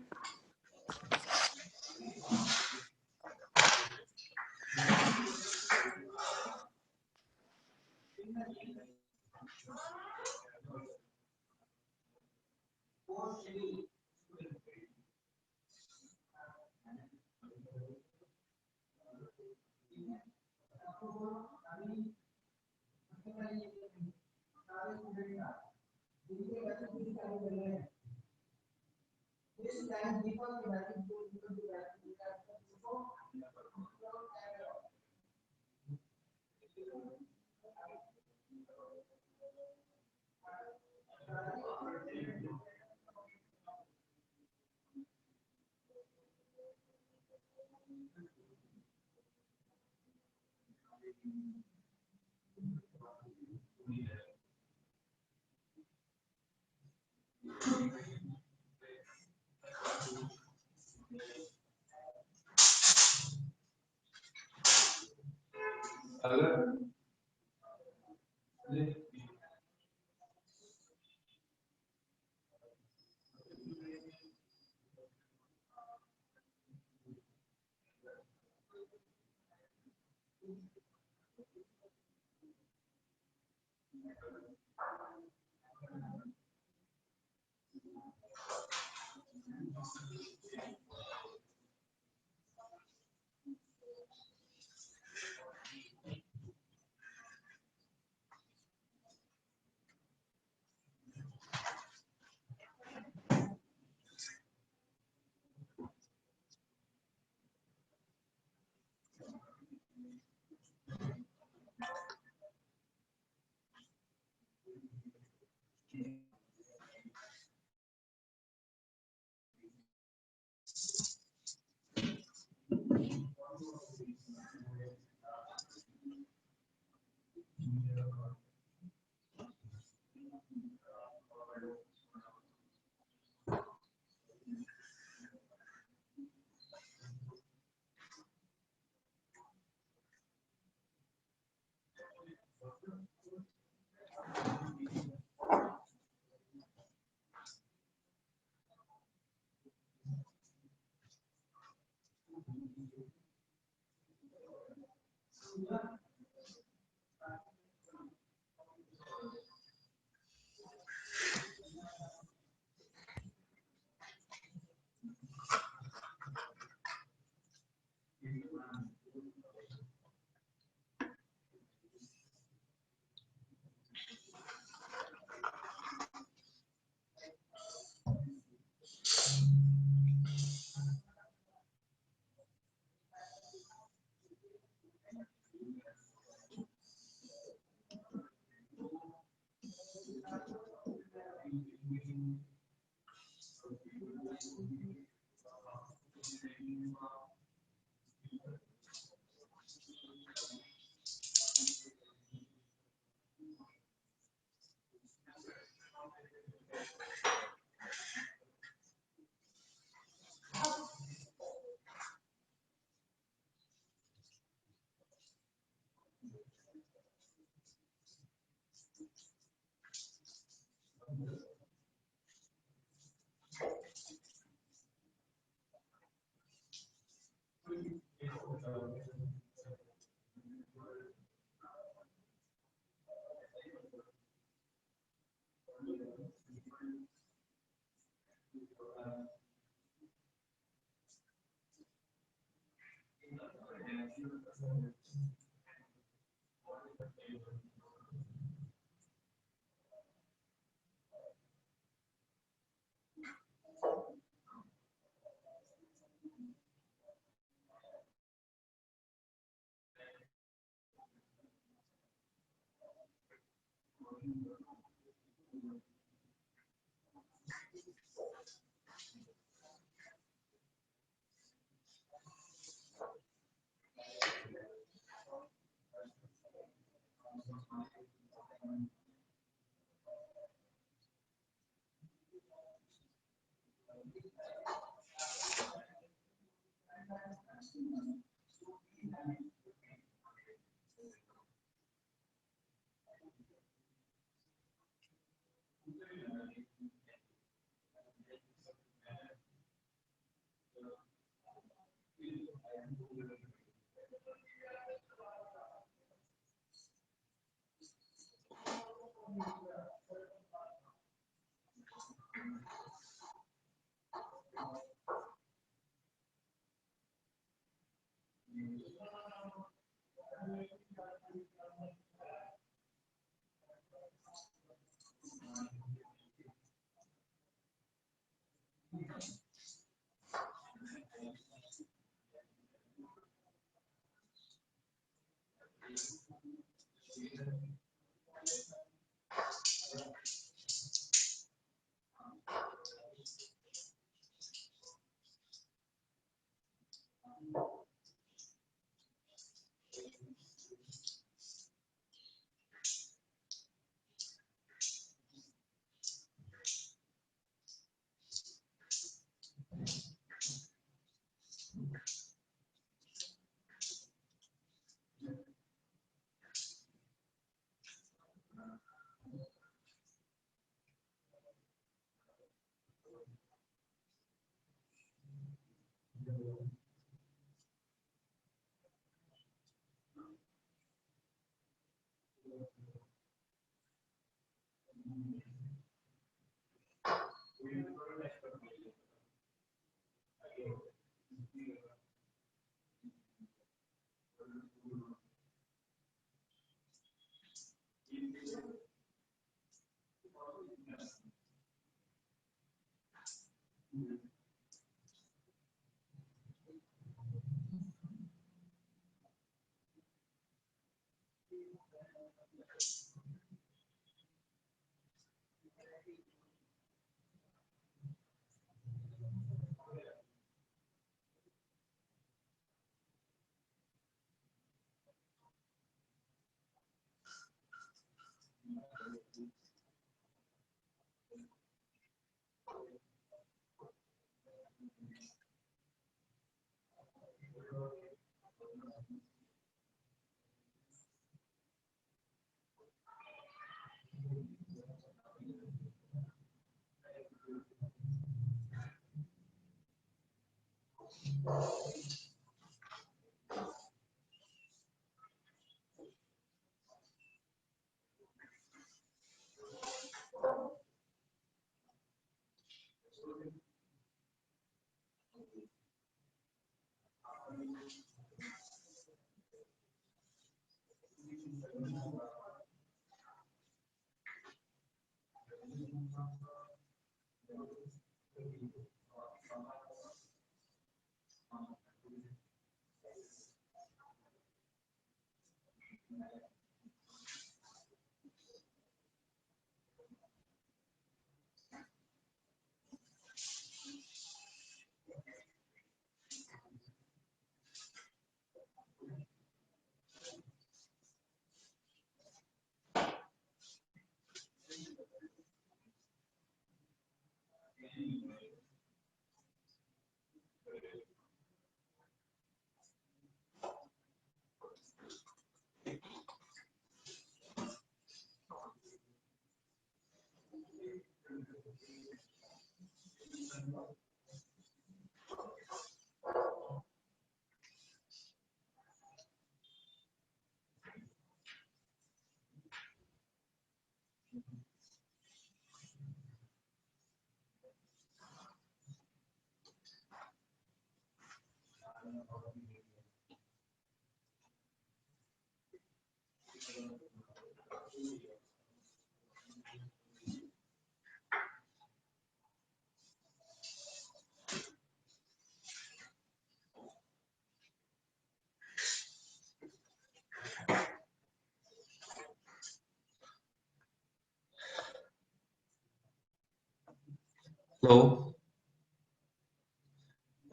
A: हेलो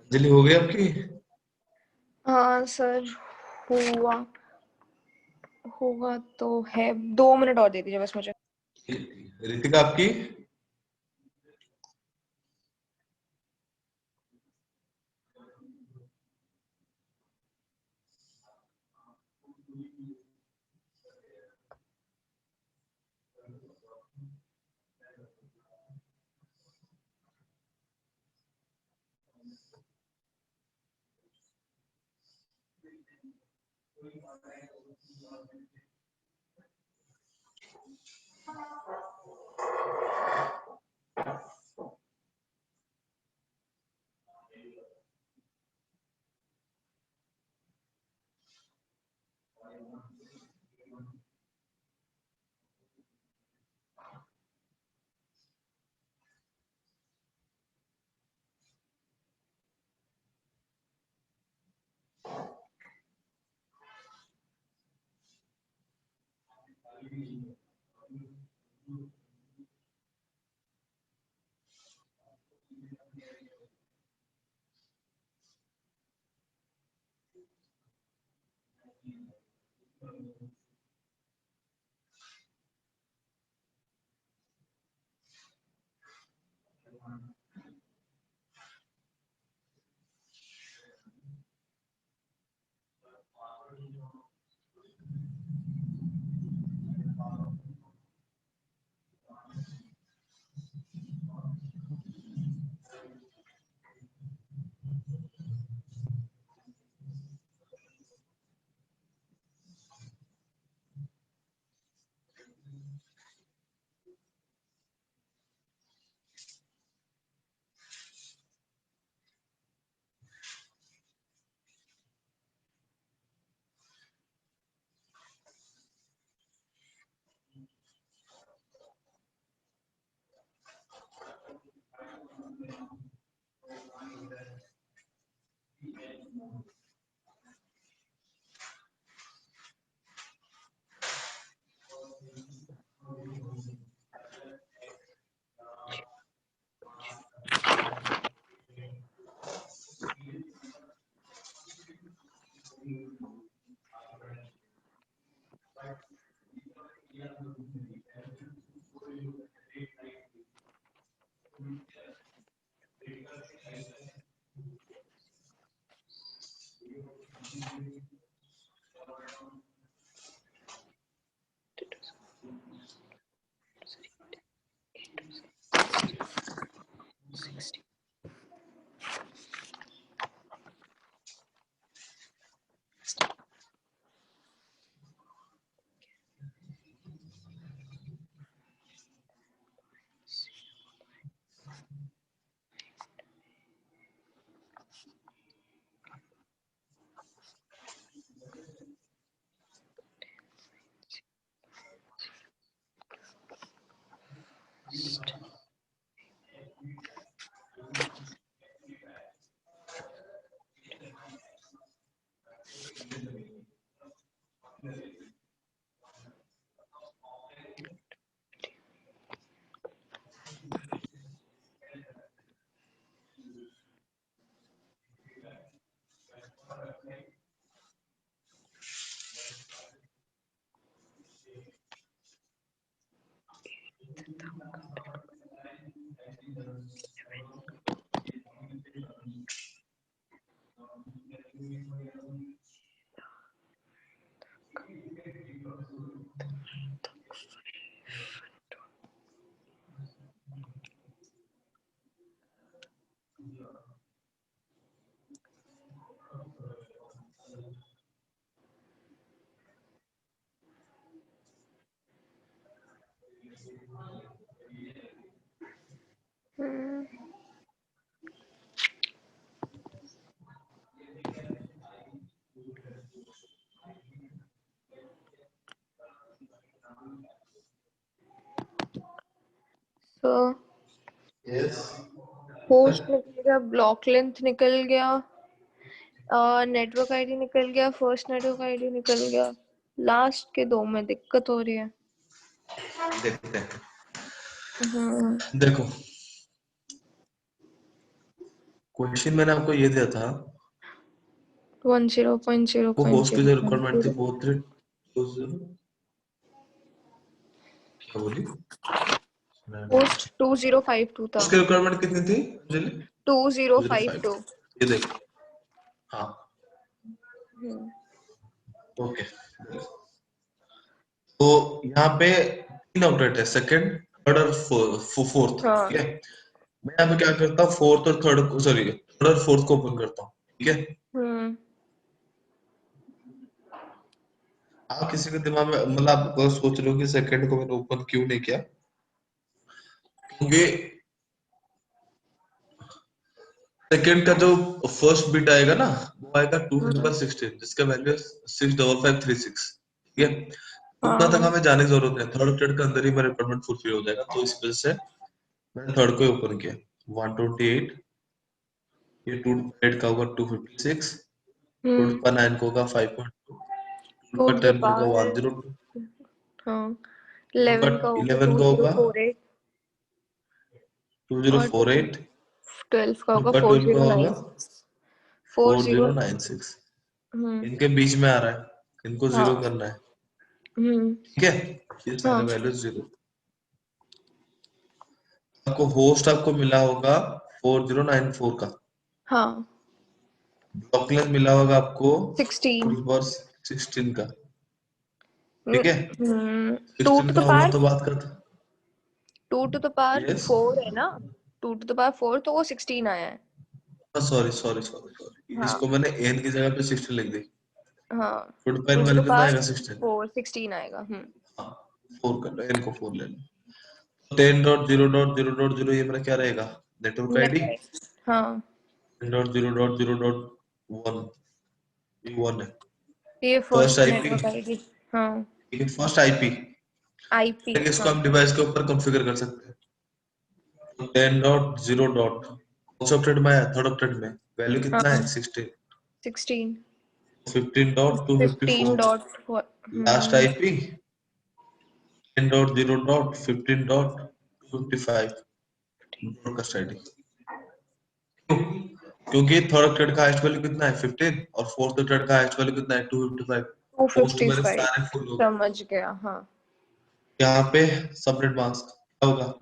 A: अंजलि, हो गई आपकी?
C: हाँ सर, हुआ होगा तो है। 2 मिनट और दे दीजिए बस मुझे।
A: ऋतिका आपकी?
C: तो
A: यस।
C: होस्ट निकल गया, ब्लॉक लेंथ निकल गया, नेटवर्क आईडी निकल गया, फर्स्ट नेटवर्क आईडी निकल गया। लास्ट के 2 में दिक्कत हो रही है।
A: देखते हैं।
C: हम्म,
A: देखो क्वेश्चन मैंने आपको ये दिया था, वो होस्ट की जो रिक्वायरमेंट थी
C: 10.0.0.0
A: वो थी क्या बोली
C: पोस्ट 2052 था।
A: उसकी रिक्वायरमेंट कितनी थी अंजलि?
C: 2052।
A: ये देख, हाँ
C: हम्म,
A: ओके। तो यहाँ पे 3 ऑपरेट है, सेकंड, थर्ड और फोर्थ,
C: हाँ
A: ठीक है। मैं यहाँ पे क्या करता हूँ, फोर्थ और थर्ड, सॉरी थर्ड और फोर्थ को ओपन करता हूँ, ठीक है।
C: हम्म
A: आप किसी के दिमाग में, मतलब आप अगर सोच रहे हो कि सेकंड को मैंने ओपन क्यों नहीं किया, क्योंकि सेकंड का जो फर्स्ट बिट आएगा ना, वो आएगा 216 जिसका वैल्यू 65536, ठीक है। उतना तक
C: हाँ
A: हमें जाने की जरूरत है, थर्ड थ्रेड के अंदर ही मेरा रिक्वायरमेंट फुलफिल हो जाएगा, तो इस वजह से मैंने थर्ड को ओपन किया। 128, ये 2 का होगा 256, 2 9 का होगा 5.2,
C: 2 to the
A: 10 का
C: power
A: 102,
C: हाँ 11 का होगा
A: 11 का होगा
C: 2048 और
A: 2048,
C: 12 का होगा
A: 12 का होगा
C: 4096 40
A: 4096।
C: हम्म
A: इनके बीच में आ रहा है, इनको जीरो
C: हाँ
A: करना है,
C: हम्म
A: ठीक है। ये सारे
C: हाँ
A: वैल्यू जीरो। आपको होस्ट आपको मिला होगा 4094 का,
C: हाँ
A: ब्लॉक लेंथ मिला होगा आपको
C: 16
A: 16 का, ठीक है।
C: 2
A: 16
C: to
A: का
C: the
A: होगा
C: power
A: तो बात करते
C: 2 to the power
A: यस,
C: 4 है ना 2 to the power 4 तो वो 16 आया है
A: सॉरी सॉरी सॉरी सॉरी,
C: हाँ
A: इसको मैंने n की जगह पे 16 लिख दी।
C: हाँ
A: 45
C: 2 to
A: वैल्यू
C: the
A: कितना
C: power
A: आएगा 16,
C: 4 16 आएगा
A: हाँ 4 कर लो, n को 4 ले लो। 10.0.0.0 ये मेरा क्या रहेगा, नेटवर्क आईडी।
C: नेट हाँ
A: 10.0.0.1 ये 1 है।
C: ये
A: first
C: first
A: IP,
C: network ID हाँ
A: ठीक है, फर्स्ट आईपी,
C: आईपी
A: इसको
C: हाँ
A: हम डिवाइस के ऊपर कॉन्फ़िगर कर सकते हैं। तो 10.0 डॉट कौन सा ऑपरेट में आया, थर्ड ऑपरेट में वैल्यू कितना
C: हाँ
A: है 16,
C: 16 15
A: 15.254,
C: dot
A: last IP 10.0.15.255 broadcast ID. क्योंकि थर्ड थ्रेड का हाईएस्ट वैल्यू कितना है 15 और फोर्थ थ्रेड का हाईएस्ट वैल्यू कितना है 255, पोस्ट मेरे
C: 255
A: सारे फुल हो गए।
C: समझ गया हाँ
A: यहाँ पे सबनेट मास्क क्या होगा,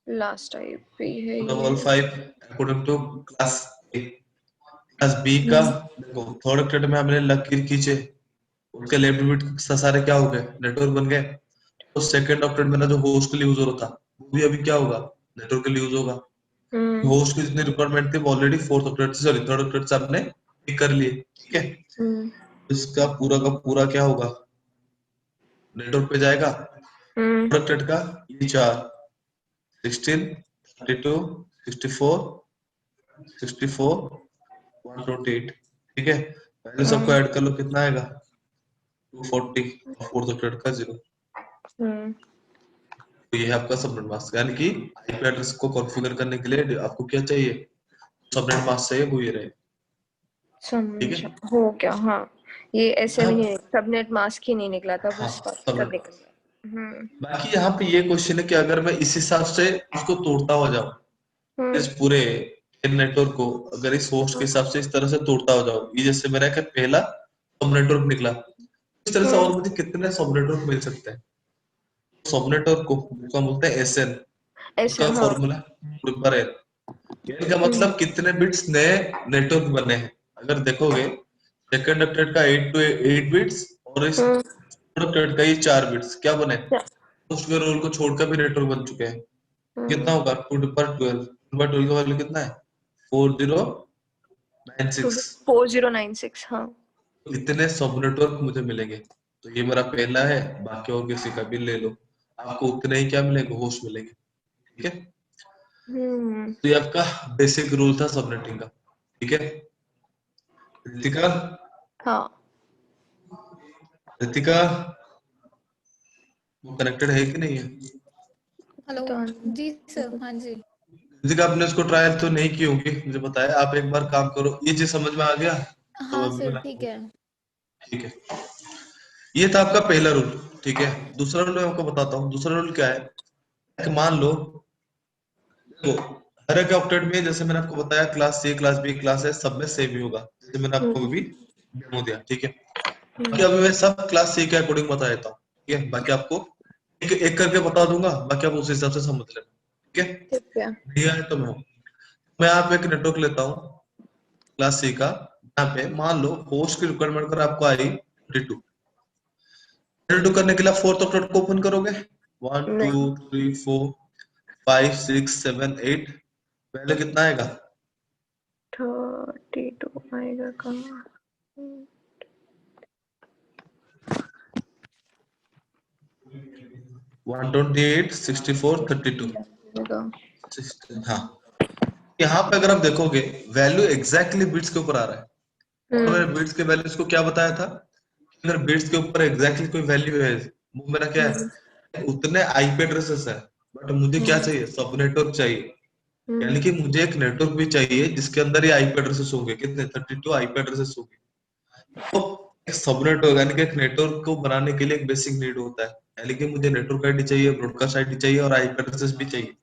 C: लास्ट आईपी है ये
A: 255 according to class A. Class B का देखो, थर्ड थ्रेड में हमने लकीर खींचे, उसके लेफ्ट बिट सारे क्या हो गए, नेटवर्क बन गए। तो सेकंड ऑपरेट में ना जो होस्ट के लिए यूज हो रहा था, वो भी अभी क्या होगा, नेटवर्क के लिए यूज होगा। होस्ट की जितनी रिक्वायरमेंट थी वो ऑलरेडी फोर्थ ऑपरेट से, सॉरी थर्ड ऑपरेट से आपने पिक कर लिए, ठीक है। इसका पूरा का पूरा क्या होगा, नेटवर्क पे जाएगा। थर्ड ऑपरेट का ये चार 16, 32, 64, 64, 128, ठीक है। पहले सबको ऐड कर लो, कितना आएगा 240, और फोर्थ ऑपरेट का 0। तो ये है आपका सबनेट मास्क, यानी कि आईपी एड्रेस को कॉन्फ़िगर करने के लिए आपको क्या चाहिए, सबनेट मास्क चाहिए, वो ये रहे, ठीक
C: समझा
A: है।
C: हो गया हाँ ये ऐसे भी
A: अब
C: नहीं सबनेट मास्क ही नहीं निकला था
A: हाँ
C: बस बाकी सब
A: सबनेट
C: निकल
A: मास्क,
C: गया
A: बाकी यहाँ पे ये क्वेश्चन है कि अगर मैं इस हिसाब से उसको तोड़ता हुआ जाऊं, इस पूरे नेटवर्क को अगर इस होस्ट के हिसाब से इस तरह से तोड़ता हो जाओ, ये जैसे मेरा क्या पहला सब नेटवर्क निकला, इस तरह से और मुझे कितने सब नेटवर्क मिल सकते हैं। सब नेटवर्क को उसका बोलते हैं एसएन,
C: ऐसे
A: उसका
C: हाँ
A: फॉर्मूला पर है। इनका मतलब कितने बिट्स नए नेटवर्क बने हैं। अगर देखोगे सेकंड अपडेट का 8 to 8 बिट्स और इस थर्ड अपडेट का ये 4 बिट्स क्या बने, होस्ट के रोल को छोड़कर भी नेटवर्क बन चुके हैं। कितना होगा 2 पर 12 का वैल्यू कितना है 4096।
C: 4096 हाँ
A: इतने सब नेटवर्क मुझे मिलेंगे, तो ये मेरा पहला है, बाकी और किसी का भी ले लो, आपको उतने ही क्या मिलेंगे, होस्ट मिलेंगे, ठीक है। तो ये आपका बेसिक रूल था सबनेटिंग का, ठीक है। रितिका,
C: हाँ
A: रितिका वो कनेक्टेड है कि नहीं है?
B: हेलो
C: तो
B: जी सर, हाँ जी।
A: रितिका आपने उसको ट्रायल तो नहीं की होगी, मुझे बताया। आप एक बार काम करो, ये चीज समझ में आ गया तो
B: हाँ
A: अभी
B: सर,
A: मैं
B: ठीक
A: आपको,
B: है।
A: ठीक है। ये था आपका पहला रूल, ठीक है। दूसरा रूल मैं आपको बताता हूँ। दूसरा रूल क्या है कि मान लो, देखो हर एक ऑक्टेट में जैसे मैंने आपको बताया class C, class B, class S सब में सेम ही होगा, जैसे मैंने आपको अभी डेमो दिया, ठीक है। बाकी अभी मैं सब क्लास सी के अकॉर्डिंग बता देता हूँ, ठीक है। बाकी आपको एक एक करके बता दूंगा, बाकी आप उस हिसाब से समझ लेना, ठीक है।
C: ठीक है।
A: दिया है तो मैं यहाँ पे एक नेटवर्क लेता हूँ क्लास सी का। यहाँ पे मान लो होस्ट की रिक्वायरमेंट कर आपको आई 32। 32 करने के लिए फोर्थ ऑक्टेट को ओपन करोगे, 1 2
C: नहीं
A: 3 4 5 6 7 8, पहले कितना आएगा?
C: 32 आएगा कहाँ?
A: 128 64 32।
C: आएगा।
A: हाँ, यहाँ पे अगर आप देखोगे वैल्यू एग्जैक्टली बिट्स के ऊपर आ रहा है। और मैंने बिट्स के वैल्यूज को क्या बताया था, अगर बिट्स के ऊपर एग्जैक्टली कोई वैल्यू है, वो मेरा क्या है, उतने आईपी एड्रेसेस है। बट मुझे क्या चाहिए, सब नेटवर्क चाहिए। यानी कि मुझे एक नेटवर्क भी चाहिए जिसके अंदर ये आईपी एड्रेसेस होंगे, कितने 32 आईपी एड्रेसेस होंगे। तो एक सब नेटवर्क यानी कि एक नेटवर्क को बनाने के लिए एक बेसिक नीड होता है, यानी कि मुझे नेटवर्क आईडी चाहिए, ब्रॉडकास्ट आईडी चाहिए और आईपी एड्रेसेस भी चाहिए।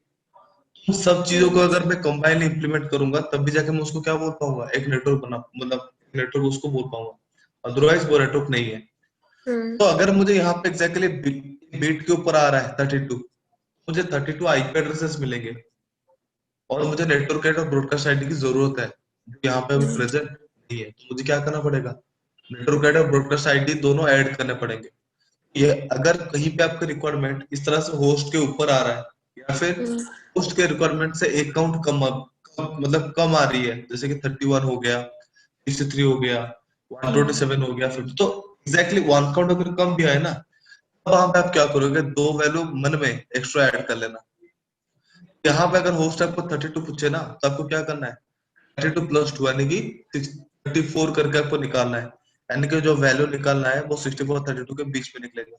A: इन सब चीजों को अगर मैं कंबाइन इंप्लीमेंट करूंगा तब भी जाके मैं उसको क्या बोल पाऊंगा, एक नेटवर्क बना, मतलब नेटवर्क उसको बोल पाऊंगा। अदरवाइज वो नेटवर्क नहीं है। तो अगर मुझे यहाँ पे एग्जैक्टली बीट के ऊपर आ रहा है 32, मुझे 32 आईपी एड्रेसेस मिलेंगे और मुझे नेटवर्क आईडी और ब्रॉडकास्ट आईडी की जरूरत है, जो यहाँ पे अभी प्रेजेंट नहीं है। तो मुझे क्या करना पड़ेगा, नेटवर्क आईडी और ब्रॉडकास्ट आईडी दोनों ऐड करने पड़ेंगे। ये अगर कहीं पे आपका रिक्वायरमेंट इस तरह से होस्ट के ऊपर आ रहा है, या फिर होस्ट के रिक्वायरमेंट से एक काउंट मतलब कम आ रही है, जैसे कि 31 हो गया, 63 हो गया, 127 हो गया, 50, तो एग्जैक्टली वन काउंट अगर कम भी आए ना, तो वहां पे आप क्या करोगे, दो वैल्यू मन में एक्स्ट्रा ऐड कर लेना। यहाँ पे अगर होस्ट आपको 32 पूछे ना, तो आपको क्या करना है, 32 प्लस 2 यानी कि 34 करके आपको निकालना है। यानी कि जो वैल्यू निकालना है वो 64 और 32 के बीच में निकलेगा,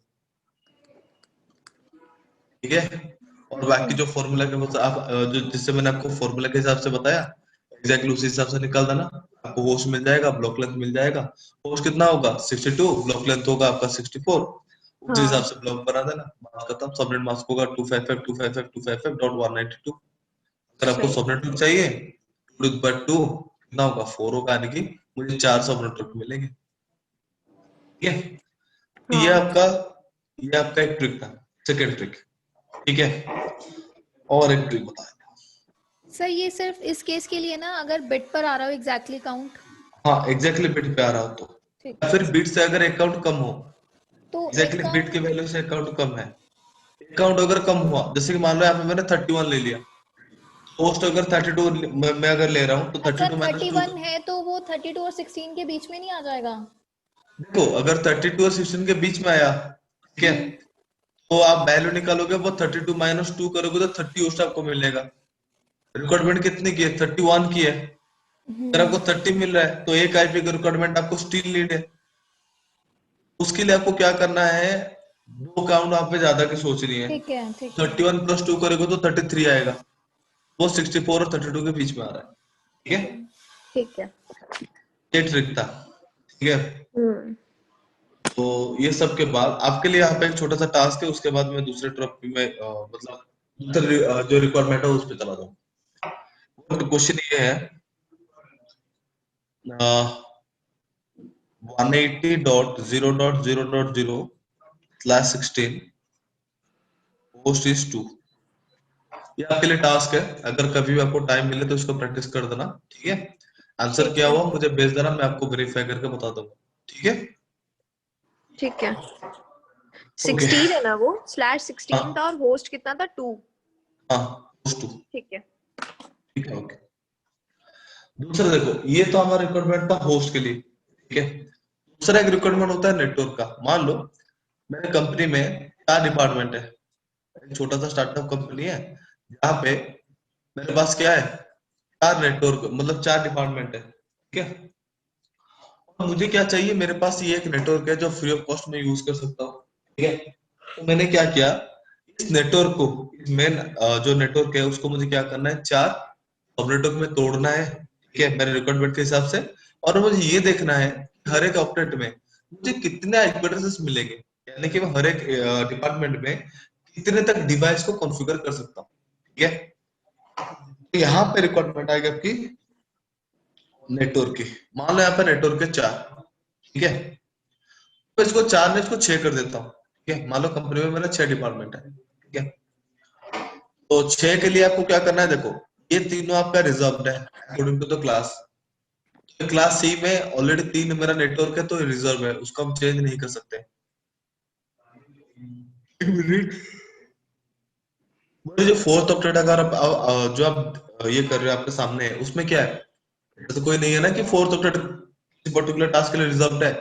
A: ठीक है। और बाकी जो फॉर्मूला के आप जो जिससे मैंने आपको फॉर्मूला के हिसाब से बताया, एग्जैक्टली उसी हिसाब से निकाल देना। आपको होस्ट मिल जाएगा, ब्लॉक लेंथ मिल जाएगा। होस्ट कितना होगा 62, ब्लॉक लेंथ होगा आपका 64, उस हिसाब से ब्लॉक बना देना। बात खत्म। सबनेट मास्क होगा 255.255.255.192। अगर आपको
C: सही।
A: सबनेट चाहिए 2 कितना होगा 4 होगा, यानी कि मुझे 4 सबनेट मिलेंगे, ठीक है। ये
C: हाँ
A: आपका ये आपका एक ट्रिक था, सेकेंड ट्रिक, ठीक है। और एक ट्रिक बता।
B: सर ये सिर्फ इस केस के लिए ना, अगर बिट पर आ रहा हो एग्जैक्टली काउंट।
A: हाँ, एग्जैक्टली बिट पे आ रहा हो तो,
B: ठीक
A: या
B: है।
A: फिर बिट से अगर एक काउंट कम हो,
B: तो एक
A: एग्जैक्टली बिट की
B: काउंट,
A: वैल्यू से एक काउंट कम है, एक काउंट अगर कम हुआ, जैसे कि मान लो यहाँ पे मैंने 31 ले लिया, होस्ट अगर 32 मैं अगर ले रहा हूँ तो
B: सर
A: 32 माइनस 2।
B: 31 है तो वो 32 और 16 के बीच में नहीं आ जाएगा?
A: देखो अगर 32 और 16 के बीच में आया, ठीक है, तो आप वैल्यू निकालोगे, वो 32 माइनस 2 करोगे तो 30 होस्ट आपको मिलेगा। रिक्वायरमेंट कितनी की है, 31 की है। अगर आपको 30 मिल रहा है तो एक आईपी का रिक्वायरमेंट आपको स्टिल नीड है। उसके लिए आपको क्या करना है, दो काउंट आप पे ज्यादा की सोच रही है।
B: ठीक है। ठीक है।
A: 31 प्लस 2 करेगा तो 33 आएगा, वो 64 और 32 के बीच में आ रहा है, ठीक है।
C: ठीक है।
A: ये ट्रिक था, ठीक है। तो ये सब के बाद आपके लिए यहाँ पे एक छोटा सा टास्क है, उसके बाद मैं दूसरे टॉपिक में मतलब दूसरे जो रिक्वायरमेंट है उस पर चला जाऊँ। तो क्वेश्चन ये है, 180.0.0.0/16 होस्ट इज 2। ये आपके लिए टास्क है, अगर कभी भी आपको टाइम मिले तो इसको प्रैक्टिस कर देना, ठीक है। आंसर
C: ठीक
A: क्या
C: है।
A: हुआ मुझे भेज देना, मैं आपको वेरीफाई करके बता दूंगा, ठीक है।
C: ठीक है।
A: ओके।
C: 16 है ना वो, /16 था
A: हाँ
C: और होस्ट कितना था 2।
A: हाँ, होस्ट 2,
C: ठीक है।
A: ठीक है, ओके। दूसरा देखो, ये तो हमारा रिक्वायरमेंट था होस्ट के लिए, ठीक है। दूसरा एक रिक्वायरमेंट होता है नेटवर्क का। मान लो मेरे कंपनी में 4 डिपार्टमेंट है, एक छोटा सा स्टार्टअप कंपनी है, जहाँ पे मेरे पास क्या है, 4 नेटवर्क, मतलब 4 डिपार्टमेंट है, ठीक है। और मुझे क्या चाहिए, मेरे पास ये एक नेटवर्क है जो फ्री ऑफ कॉस्ट में यूज कर सकता हूँ, ठीक है। तो मैंने क्या किया, इस नेटवर्क को, इस मेन जो नेटवर्क है उसको मुझे क्या करना है, 4 सब नेटवर्क में तोड़ना है, ठीक है, मेरे रिक्वायरमेंट के हिसाब से। और मुझे ये देखना है कि हर एक ऑपरेट में मुझे कितने आईपी एड्रेसेस मिलेंगे, यानी कि मैं हर एक डिपार्टमेंट में कितने तक डिवाइस को कॉन्फ़िगर कर सकता हूँ, ठीक है। तो यहाँ पे रिक्वायरमेंट आएगी आपकी नेटवर्क की। मान लो यहाँ पे नेटवर्क के 4, ठीक है, तो इसको 4 ने इसको 6 कर देता हूँ, ठीक है। मान लो कंपनी में मेरा 6 डिपार्टमेंट है, ठीक है। तो 6 के लिए आपको क्या करना है, देखो ये तीनों आपका रिजर्व्ड है अकॉर्डिंग टू द क्लास। तो क्लास सी में ऑलरेडी 3 मेरा नेटवर्क है, तो रिजर्व है, उसको हम चेंज नहीं कर सकते। एक मिनट। बोले जो फोर्थ ऑक्टेट अगर आप जो आप ये कर रहे हो आपके सामने है, उसमें क्या है, तो कोई नहीं है ना कि फोर्थ ऑक्टेट किसी पर्टिकुलर टास्क के लिए रिजर्व्ड है,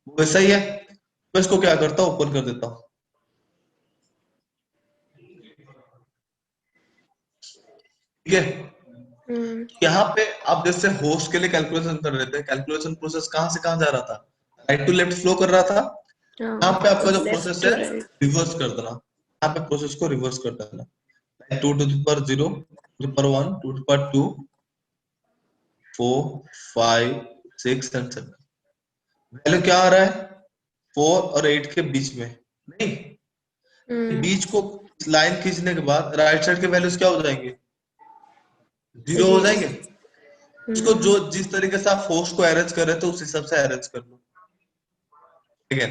A: वो वैसा ही है। मैं इसको क्या करता हूँ, ओपन कर देता हूँ, ठीक है। यहाँ पे आप जैसे होस्ट के लिए कैलकुलेशन कर रहे थे, कैलकुलेशन प्रोसेस कहाँ से कहाँ जा रहा था, राइट टू लेफ्ट फ्लो कर रहा था। यहाँ पे आपका जो प्रोसेस है रिवर्स कर देना, यहाँ पे प्रोसेस को रिवर्स कर देना, 2 to the power 0, 2 to the power 1, 2 to the power 2, 4, 5, 6 and 7। Value क्या आ रहा है, 4 और 8 के बीच में, नहीं बीच को लाइन खींचने के बाद राइट साइड के वैल्यूज क्या हो जाएंगे, 0 हो जाएंगे। उसको जो जिस तरीके से आप होस्ट को अरेंज कर रहे थे उस हिसाब से अरेंज कर लो, ठीक है।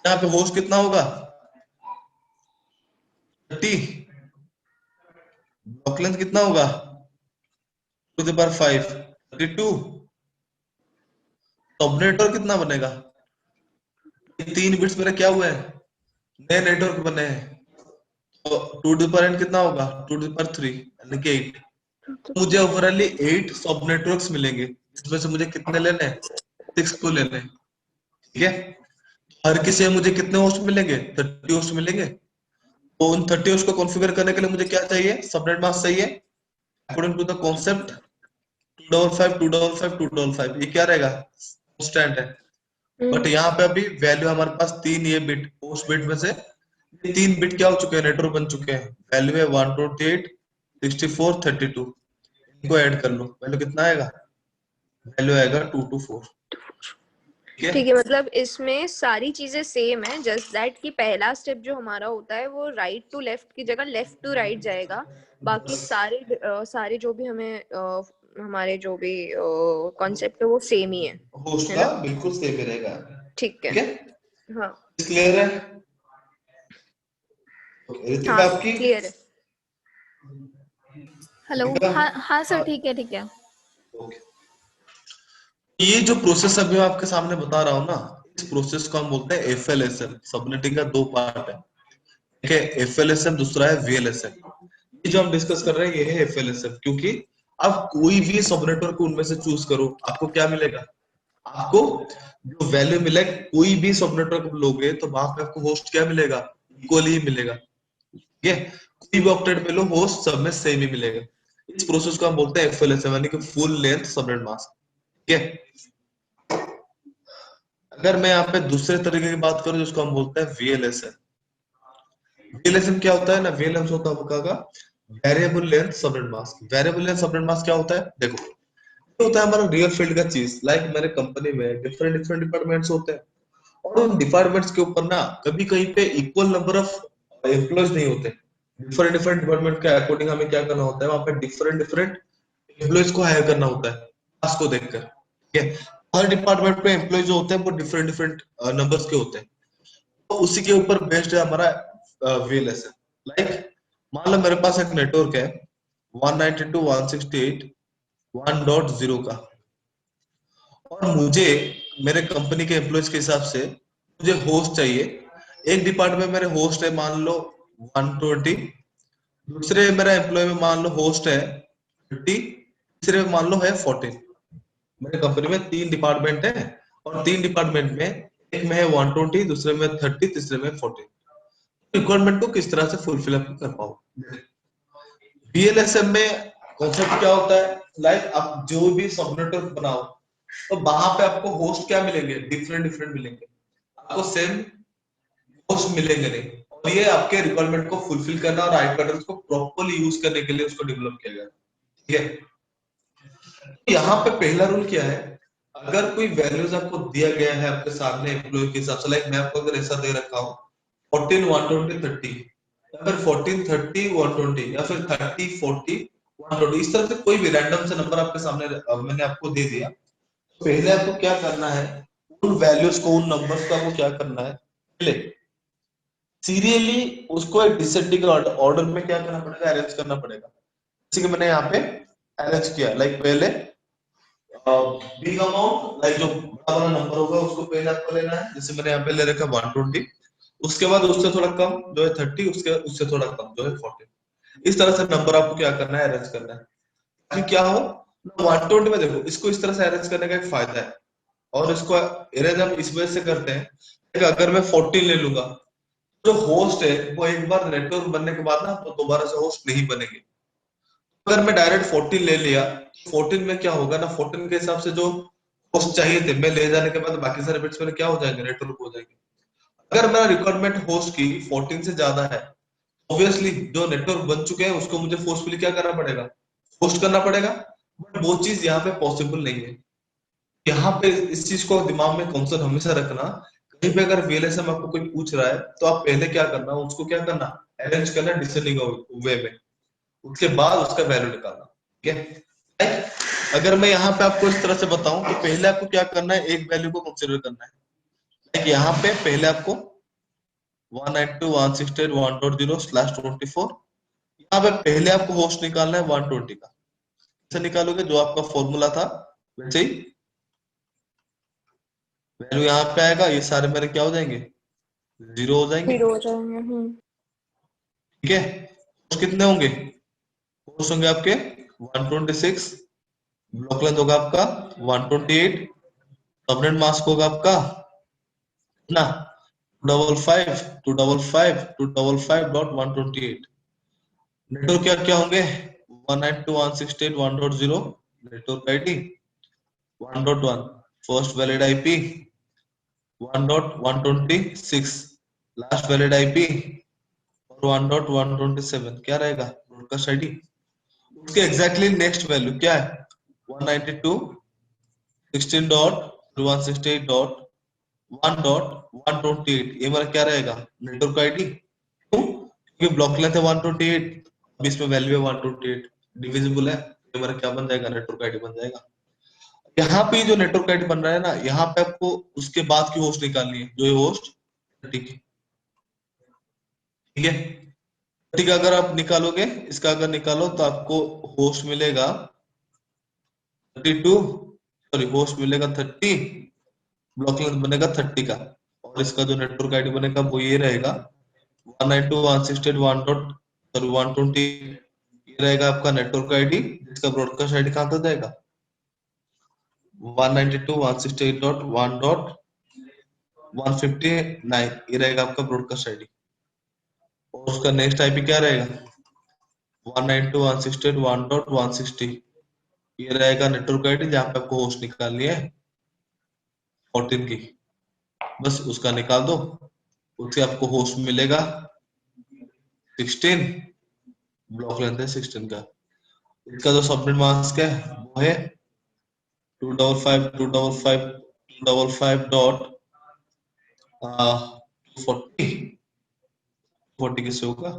A: यहाँ पे होस्ट कितना होगा, 30, ब्लॉक लेंथ कितना होगा, टू द पावर 5, 32। सबनेटवर्क कितना बनेगा, 3 बिट्स मेरे क्या हुए हैं, नए नेटवर्क बने हैं, तो 2 टू द पावर n कितना होगा, 2 टू द पावर 3 यानी कि 8। मुझे ओवरऑली 8 सब नेटवर्क्स मिलेंगे, इसमें से मुझे कितने लेने हैं, 6 को लेने हैं, ठीक है। हर किसी में मुझे कितने होस्ट मिलेंगे, 30 होस्ट मिलेंगे। तो उन 30 होस्ट को कॉन्फ़िगर करने के लिए मुझे क्या चाहिए, सबनेट मास्क चाहिए अकॉर्डिंग टू द कॉन्सेप्ट 255 255 255। ये क्या रहेगा, कांस्टेंट है। बट यहाँ पे अभी वैल्यू हमारे पास 3 ये बिट होस्ट बिट में से 3 बिट क्या हो चुके हैं, नेटवर्क बन चुके हैं। वैल्यू है 128 64 32, इनको ऐड कर लो, वैल्यू कितना आएगा, वैल्यू आएगा 224।
C: ठीक है, मतलब इसमें सारी चीजें सेम है, जस्ट दैट कि पहला स्टेप जो हमारा होता है वो राइट टू लेफ्ट की जगह लेफ्ट टू राइट जाएगा। बाकी सारे जो भी हमें हमारे जो भी कॉन्सेप्ट है वो सेम ही है
A: होस्ट का बिल्कुल सेम ही रहेगा,
C: ठीक है। हाँ
A: क्लियर है, ऋतिका आपकी
C: क्लियर है।
B: हेलो, हाँ सर, ठीक है ठीक है।
A: ये जो प्रोसेस अभी मैं आपके सामने बता रहा हूँ ना, इस प्रोसेस को हम बोलते हैं FLSM। सबनेटिंग का 2 पार्ट है, ठीक है, FLSM दूसरा है VLSM। ये जो हम डिस्कस कर रहे हैं ये है FLSM, क्योंकि अब कोई भी सबनेटवर्क को उनमें से चूज करो, आपको क्या मिलेगा, आपको जो वैल्यू मिलेगा, कोई भी सबनेटवर्क लोगे तो वहां पे आपको होस्ट क्या मिलेगा, इक्वली ही मिलेगा, ठीक है। कोई भी ऑक्टेट में लो, होस्ट सब में सेम ही मिलेगा। इस प्रोसेस को हम बोलते हैं FLSM यानी कि फुल लेंथ सबनेट मास्क, ठीक है। अगर मैं यहाँ पे दूसरे तरीके की बात करूं जिसको हम बोलते हैं VLSM। VLSM क्या होता है ना, VLSM होता है variable length subnet mask. Variable length subnet mask क्या होता है, देखो ये होता है हमारा रियल फील्ड का चीज। लाइक मेरे कंपनी में डिफरेंट डिफरेंट डिपार्टमेंट्स होते हैं, और उन डिपार्टमेंट्स के ऊपर ना कभी कहीं पे इक्वल नंबर ऑफ एम्प्लॉयज नहीं होते। डिफरेंट डिफरेंट डिपार्टमेंट के अकॉर्डिंग हमें क्या करना होता है, वहां पे डिफरेंट डिफरेंट एम्प्लॉयज को हायर करना होता है टास्क को देखकर, ठीक है। हर डिपार्टमेंट पे एम्प्लॉय जो होते हैं वो डिफरेंट डिफरेंट नंबर्स के होते हैं, तो उसी के ऊपर बेस्ड है हमारा VLSM। लाइक मान लो मेरे पास एक नेटवर्क है 192.168.1.0 का, और मुझे मेरे कंपनी के एम्प्लॉयज के हिसाब से मुझे होस्ट चाहिए। एक डिपार्टमेंट में मेरे होस्ट है मान लो 120, दूसरे मेरा एम्प्लॉय में मान लो होस्ट है 50, तीसरे में मान लो है 14। मेरे कंपनी में 3 डिपार्टमेंट है, और 3 डिपार्टमेंट में एक में है 120, दूसरे में 30, तीसरे में 14। रिक्वायरमेंट को किस तरह से फुलफिल अप कर पाओ। VLSM में कॉन्सेप्ट क्या होता है, लाइक आप जो भी सबनेटवर्क बनाओ तो वहां पे आपको होस्ट क्या मिलेंगे, डिफरेंट डिफरेंट मिलेंगे, आपको सेम होस्ट मिलेंगे नहीं। और ये आपके रिक्वायरमेंट को फुलफिल करना और आईपी एड्रेस को प्रॉपर्ली यूज करने के लिए उसको डेवलप किया गया, ठीक है। तो यहाँ पे पहला रूल क्या है, अगर कोई वैल्यूज आपको दिया गया है आपके सामने एम्प्लॉय के हिसाब से, लाइक मैं आपको अगर ऐसा दे रखा हूँ 14 120 30, या फिर 14 30 120 या फिर 30 40 120, इस तरह से कोई भी रैंडम से नंबर आपके सामने मैंने आपको दे दिया। पहले आपको क्या करना है, उन वैल्यूज को, उन नंबर्स को आपको क्या करना है, पहले सीरियली उसको एक डिसेंडिंग ऑर्डर में क्या करना पड़ेगा, अरेंज करना पड़ेगा। जैसे कि मैंने यहाँ पे अरेंज किया, लाइक पहले बिग अमाउंट, लाइक जो बड़ा वाला नंबर होगा उसको पहले आपको लेना है। जैसे मैंने यहाँ पे ले रखा 120, उसके बाद उससे थोड़ा कम जो है 30, उससे थोड़ा कम जो है 40। इस तरह से नंबर आपको क्या करना है, अरेंज करना है, ताकि क्या हो 120 में। देखो इसको इस तरह से अरेंज करने का एक फायदा है, और इसको अरेंज हम इस वजह से करते हैं कि अगर मैं 14 ले लूंगा, जो होस्ट है वो एक बार नेटवर्क बनने के बाद ना तो दोबारा से होस्ट नहीं बनेंगे। अगर मैं डायरेक्ट 14 ले लिया, 14 में क्या होगा ना, 14 के हिसाब से जो होस्ट चाहिए थे मैं ले जाने के बाद बाकी सारे बिट्स मेरे क्या हो जाएंगे, नेटवर्क हो जाएंगे। अगर मेरा रिक्वायरमेंट होस्ट की 14 से ज्यादा है, ऑब्वियसली जो नेटवर्क बन चुके हैं उसको मुझे फोर्सफुली क्या करना पड़ेगा, होस्ट करना पड़ेगा। बट वो चीज यहाँ पे पॉसिबल नहीं है। यहाँ पे इस चीज को दिमाग में कॉन्सेप्ट हमेशा रखना, कहीं पे अगर वीएलएसएम आपको कोई पूछ रहा है तो आप पहले क्या करना, उसको क्या करना, अरेंज करना डिसेंडिंग वे में, उसके बाद उसका वैल्यू निकालना। ठीक है, Like, अगर मैं यहाँ पे आपको इस तरह से बताऊं तो पहले आपको क्या करना है, एक वैल्यू को कंसीडर करना है। Like, यहाँ पे पहले आपको 192.168.1.0/24, यहाँ पे पहले आपको होस्ट निकालना है 120 का। कैसे निकालोगे, जो आपका फॉर्मूला था वैसे ही वैल्यू यहाँ पे आएगा, ये सारे मेरे क्या हो जाएंगे, जीरो हो जाएंगे।
C: जीरो हो जाएंगे।
A: ठीक है, होस्ट कितने होंगे, होस्ट होंगे आपके 126, ब्लॉक लेंथ होगा आपका 128, सबनेट मास्क होगा आपका ना 255 255 255.128। नेटवर्क क्या क्या होंगे, 192.168.1.0 network ID, 1.1 first valid IP, 1.126 last valid IP, और 1.127 क्या रहेगा, ब्रॉडकास्ट आईडी। उसके एग्जैक्टली नेक्स्ट वैल्यू क्या है, 192.16.168.1.128, ये मेरा क्या रहेगा, नेटवर्क आईडी। क्यों, क्योंकि ब्लॉक लेंथ है 128, अब इसमें वैल्यू है 128, डिविजिबल है, ये मेरा क्या बन जाएगा, नेटवर्क आईडी बन जाएगा। यहाँ पे जो नेटवर्क आईडी बन रहा है ना, यहाँ पे आपको उसके बाद की होस्ट निकालनी है, जो है होस्ट। ठीक है, ठीक है, ठीक है, अगर आप निकालोगे इसका, अगर निकालो तो आपको होस्ट मिलेगा 32, सॉरी होस्ट मिलेगा 30, ब्लॉक लेंथ बनेगा 30 का, और इसका जो नेटवर्क आईडी बनेगा वो ये रहेगा 192.168.1.120, ये रहेगा आपका नेटवर्क आईडी, जिसका ब्रॉडकास्ट आईडी कहां तक जाएगा, 192.168.1.159, ये रहेगा आपका ब्रॉडकास्ट आईडी। और उसका नेक्स्ट आईपी क्या रहेगा, 192.168.1.160, ये रहेगा नेटवर्क आईडी जहां पे आपको होस्ट निकालनी है 14 की। बस उसका निकाल दो, उससे आपको होस्ट मिलेगा 16, ब्लॉक लेंथ है 16 का। इसका जो सबनेट मास्क है वो है 255.255.240, 40 किससे होगा,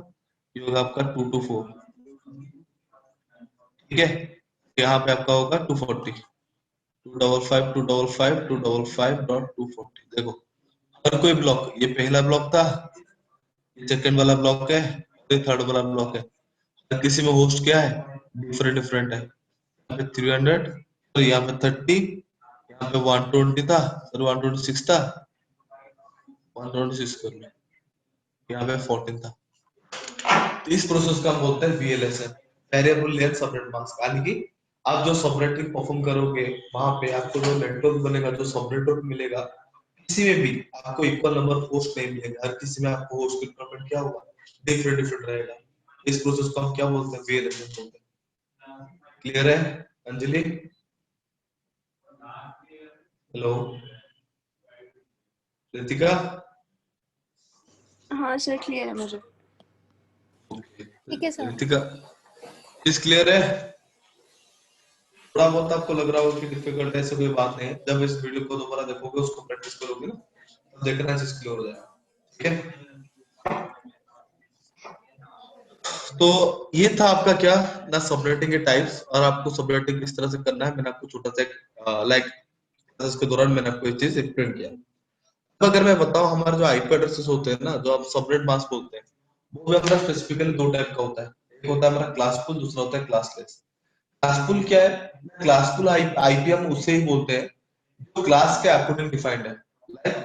A: ये होगा आपका 224। ठीक है, यहाँ पे आपका होगा 240, 255.255.240। देखो हर कोई ब्लॉक, ये पहला ब्लॉक था, ये सेकंड वाला ब्लॉक है, ये थर्ड वाला ब्लॉक है, हर किसी में होस्ट क्या है, डिफरेंट डिफरेंट है। यहाँ पे 300, और यहाँ पे 30, यहाँ पे 120 था, सर 126 था, 126 कर लो, यहाँ पे 14 था। तो इस प्रोसेस का हम बोलते हैं VLSM, variable length subnet mask. यानी कि आप जो सबनेटिंग परफॉर्म करोगे वहां पे आपको जो नेटवर्क बनेगा, जो सबनेटवर्क मिलेगा, किसी में भी आपको इक्वल नंबर होस्ट नहीं मिलेगा, हर किसी में आपको होस्ट की रिक्वायरमेंट क्या होगा, डिफरेंट डिफरेंट रहेगा। इस प्रोसेस को हम क्या बोलते हैं, VLSM बोलते हैं। क्लियर है अंजलि, हेलो रितिका,
C: हाँ सर, क्लियर है मुझे।
B: ठीक है सर।
A: रितिका इस क्लियर है, थोड़ा बहुत आपको लग रहा होगा कि डिफिकल्ट है, ऐसे कोई बात नहीं है। जब इस वीडियो को दोबारा देखोगे, उसको प्रैक्टिस करोगे ना, तो देखना चीज क्लियर हो जाएगा। ठीक है, तो ये था आपका क्या ना सबनेटिंग के टाइप्स, और आपको सबनेटिंग किस तरह से करना है मैंने आपको छोटा सा लाइक के दौरान मैंने आपको एक चीज एक्सप्लेन किया। अब अगर मैं बताऊं हमारे जो आईपी एड्रेसेस होते हैं ना, जो आप सबनेट मास्क बोलते हैं, वो भी हमारा स्पेसिफिकली दो टाइप का होता है। एक होता है हमारा क्लासफुल, दूसरा होता है क्लासलेस। क्लासफुल क्या है? क्लासफुल आईपी हम उससे ही बोलते हैं जो क्लास के अकॉर्डिंग डिफाइंड है। लाइक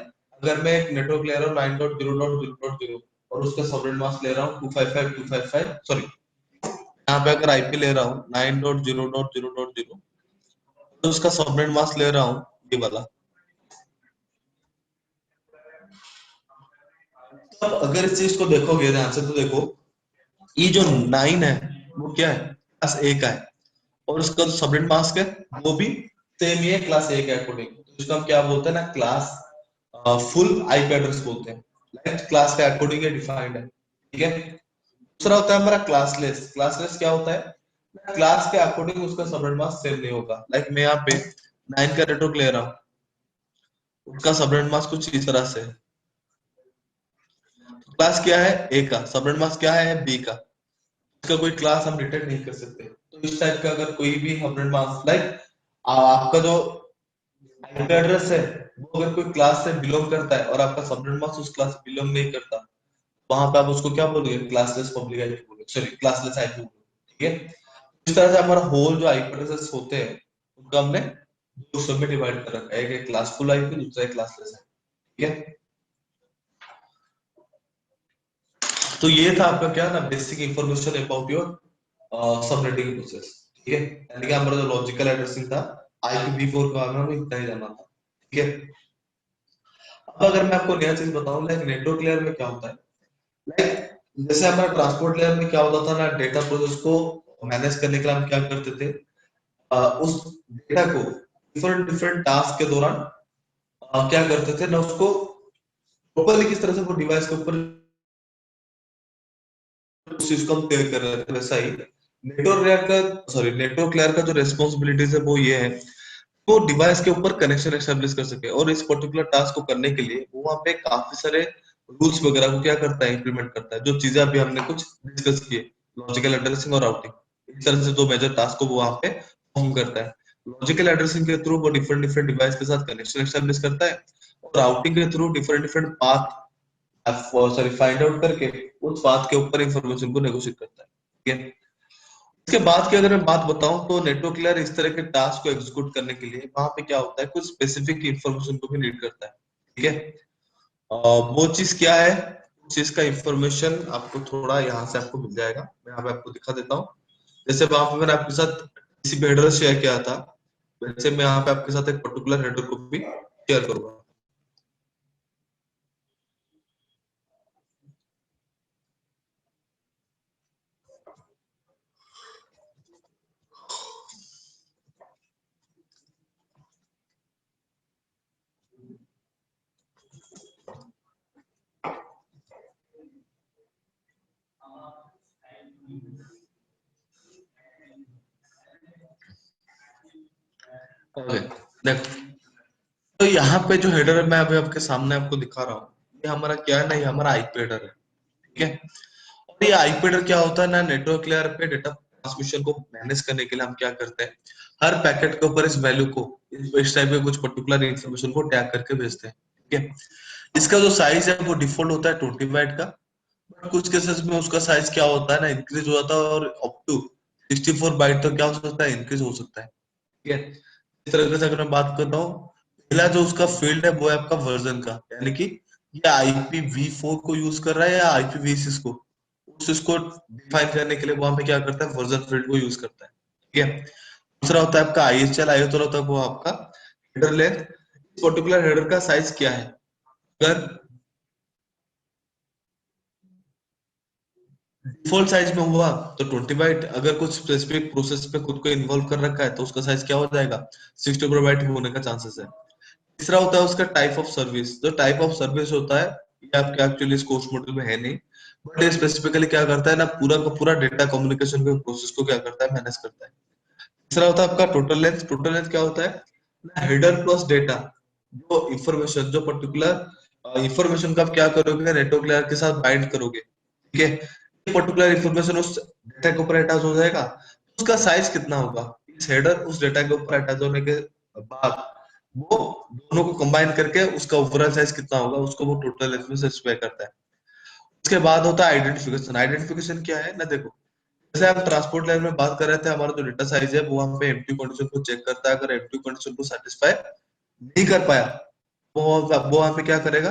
A: अगर मैं एक नेटवर्क ले रहा हूँ 9.0.0.0 और उसका सबनेट मास्क ले रहा हूँ 255.255, सॉरी यहाँ पे अगर आईपी ले रहा हूँ 9.0.0.0 तो उसका सबनेट मास्क ले रहा हूँ ये वाला। तो अगर इस चीज को देखोगे ध्यान से तो देखो, ये जो 9 है वो क्या है? क्लास ए का है, और उसका जो सबनेट मास्क है वो भी सेम ही है, क्लास ए के अकॉर्डिंग। तो इसको हम क्या बोलते हैं ना, क्लास फुल आईपी एड्रेस बोलते हैं। लाइक क्लास के अकॉर्डिंग ये डिफाइंड है, ठीक है। दूसरा होता है हमारा क्लासलेस। क्लासलेस क्या होता है? क्लास के अकॉर्डिंग उसका सबनेट मास्क सेम नहीं होगा। लाइक मैं यहाँ पे 9 का नेटवर्क ले रहा हूँ, उसका सबनेट मास्क कुछ इस तरह से है। क्लास क्या है? ए का। सबनेट मास्क क्या है? बी का। इसका कोई क्लास हम डिटेक्ट नहीं कर सकते। तो इस टाइप का अगर कोई भी सबनेट मास्क लाइक आपका जो आईपी एड्रेस है वो अगर कोई क्लास से बिलोंग करता है और आपका सबनेट मास्क उस क्लास से बिलोंग नहीं करता, वहां पे आप उसको क्या बोलोगे? क्लासलेस पब्लिक आईपी बोलोगे, सॉरी क्लासलेस आईपी बोलोगे, ठीक है। इस तरह से हमारा होल जो आईपी एड्रेसेस होते हैं उनको हमने दो हिस्सों में डिवाइड कर रखा है, एक है क्लासफुल आईपी, दूसरा है क्लासलेस आईपी, ठीक है। तो ये था आपका क्या ना basic information about your subnetting process, ठीक है। यानी कि हमारा जो लॉजिकल एड्रेसिंग था IPv4 का हमें इतना ही जाना था, ठीक है। अब अगर मैं आपको नया चीज बताऊं, लाइक नेटवर्क लेयर में क्या होता है, लाइक जैसे हमारा ट्रांसपोर्ट लेयर में क्या होता था ना, डेटा प्रोसेस को मैनेज करने के लिए हम क्या करते थे, उस डेटा को डिफरेंट डिफरेंट टास्क के दौरान क्या करते थे ना, उसको प्रॉपर्ली किस तरह से वो डिवाइस के ऊपर उस चीज को हम तय कर रहे थे, वैसा ही नेटवर्क लेयर का जो रेस्पॉन्सिबिलिटीज है वो ये है, वो डिवाइस के ऊपर कनेक्शन एस्टेब्लिश कर सके। और इस पर्टिकुलर टास्क को करने के लिए वो वहाँ पे काफी सारे रूल्स वगैरह को क्या करता है, इंप्लीमेंट करता है। जो चीजें अभी हमने कुछ डिस्कस किए, लॉजिकल एड्रेसिंग और राउटिंग, इस तरह से दो मेजर टास्क को वो वहाँ पे परफॉर्म करता है। लॉजिकल एड्रेसिंग के थ्रू वो डिफरेंट डिफरेंट डिवाइस के साथ कनेक्शन एस्टेब्लिश करता है, और राउटिंग के through different different path find out करके उस पाथ के ऊपर इंफॉर्मेशन को नेगोशिएट करता है, ठीक है। इसके बाद की अगर मैं बात बताऊं तो नेटवर्क लेयर इस तरह के टास्क को एग्जीक्यूट करने के लिए वहां पे क्या होता है, कुछ स्पेसिफिक इंफॉर्मेशन को भी नीड करता है, ठीक है। वो चीज क्या है, उस चीज का इंफॉर्मेशन आपको थोड़ा यहाँ से आपको मिल जाएगा, मैं यहाँ पे आपको दिखा देता हूँ। जैसे वहां पे मैंने आपके साथ किसी भी एड्रेस शेयर किया था, वैसे मैं यहाँ पे आपके साथ एक पर्टिकुलर हेडर को भी शेयर करूंगा। ओके, देखो, तो यहाँ पे जो हेडर मैं अभी आपके सामने आपको दिखा रहा हूँ, ये हमारा क्या है ना, ये हमारा आईपी हेडर है, ठीक है। और ये आईपी हेडर क्या होता है ना, नेटवर्क लेयर पे डेटा ट्रांसमिशन को मैनेज करने के लिए हम क्या करते हैं, हर पैकेट के ऊपर इस वैल्यू को, इस टाइप के कुछ पर्टिकुलर इंफॉर्मेशन को टैग करके भेजते हैं, ठीक है। इसका जो साइज है वो डिफॉल्ट होता है 20 बाइट का, बट कुछ केसेस में उसका साइज क्या होता है ना, इंक्रीज हो जाता है और अप टू 64 बाइट तक क्या हो सकता है, इंक्रीज हो सकता है, ठीक है। इस तरीके से अगर मैं बात करता हूँ, पहला जो उसका फील्ड है वो है आपका वर्जन का, यानी कि ये IPv4 को यूज कर रहा है या IPv6 को, उस इसको डिफाइन करने के लिए वहां पे क्या करता है, वर्जन फील्ड को यूज करता है, ठीक है। दूसरा होता है आपका ISL होता है वो आपका हेडर लेंथ, पर्टिकुलर हेडर का साइज क्या है। अगर डिफॉल्ट साइज में हुआ तो 20 बाइट, अगर कुछ स्पेसिफिक प्रोसेस पे खुद को इन्वॉल्व कर रखा है तो उसका साइज क्या हो जाएगा, 64 बाइट होने का चांसेस है। तीसरा होता है उसका टाइप ऑफ सर्विस। जो टाइप ऑफ सर्विस होता है ये आपके एक्चुअली इस कोर्स मॉड्यूल में है नहीं, बट ये स्पेसिफिकली क्या करता है ना, पूरा का पूरा डेटा कम्युनिकेशन के प्रोसेस को क्या करता है, मैनेज करता है। तीसरा होता है आपका टोटल लेंथ। टोटल लेंथ क्या होता है, हेडर प्लस डेटा, जो इंफॉर्मेशन, जो पर्टिकुलर इंफॉर्मेशन का आप क्या करोगे, नेटवर्क लेयर के साथ बाइंड करोगे, ठीक है। ये पर्टिकुलर इंफॉर्मेशन उस डेटा के ऊपर अटैच हो जाएगा, उसका साइज कितना होगा, इस हेडर उस डेटा के ऊपर अटैच होने के बाद वो दोनों को कंबाइन करके उसका ओवरऑल साइज कितना होगा उसको वो टोटल इसमें स्पेसिफाई करता है। उसके बाद होता है आइडेंटिफिकेशन। आइडेंटिफिकेशन क्या है ना, देखो जैसे हम ट्रांसपोर्ट लेयर में बात कर रहे थे, हमारा जो डेटा साइज है वो वहां पे एम्प्टी कंडीशन को चेक करता है। अगर एम्प्टी कंडीशन को सेटिस्फाई नहीं कर पाया वो वहां पे क्या करेगा,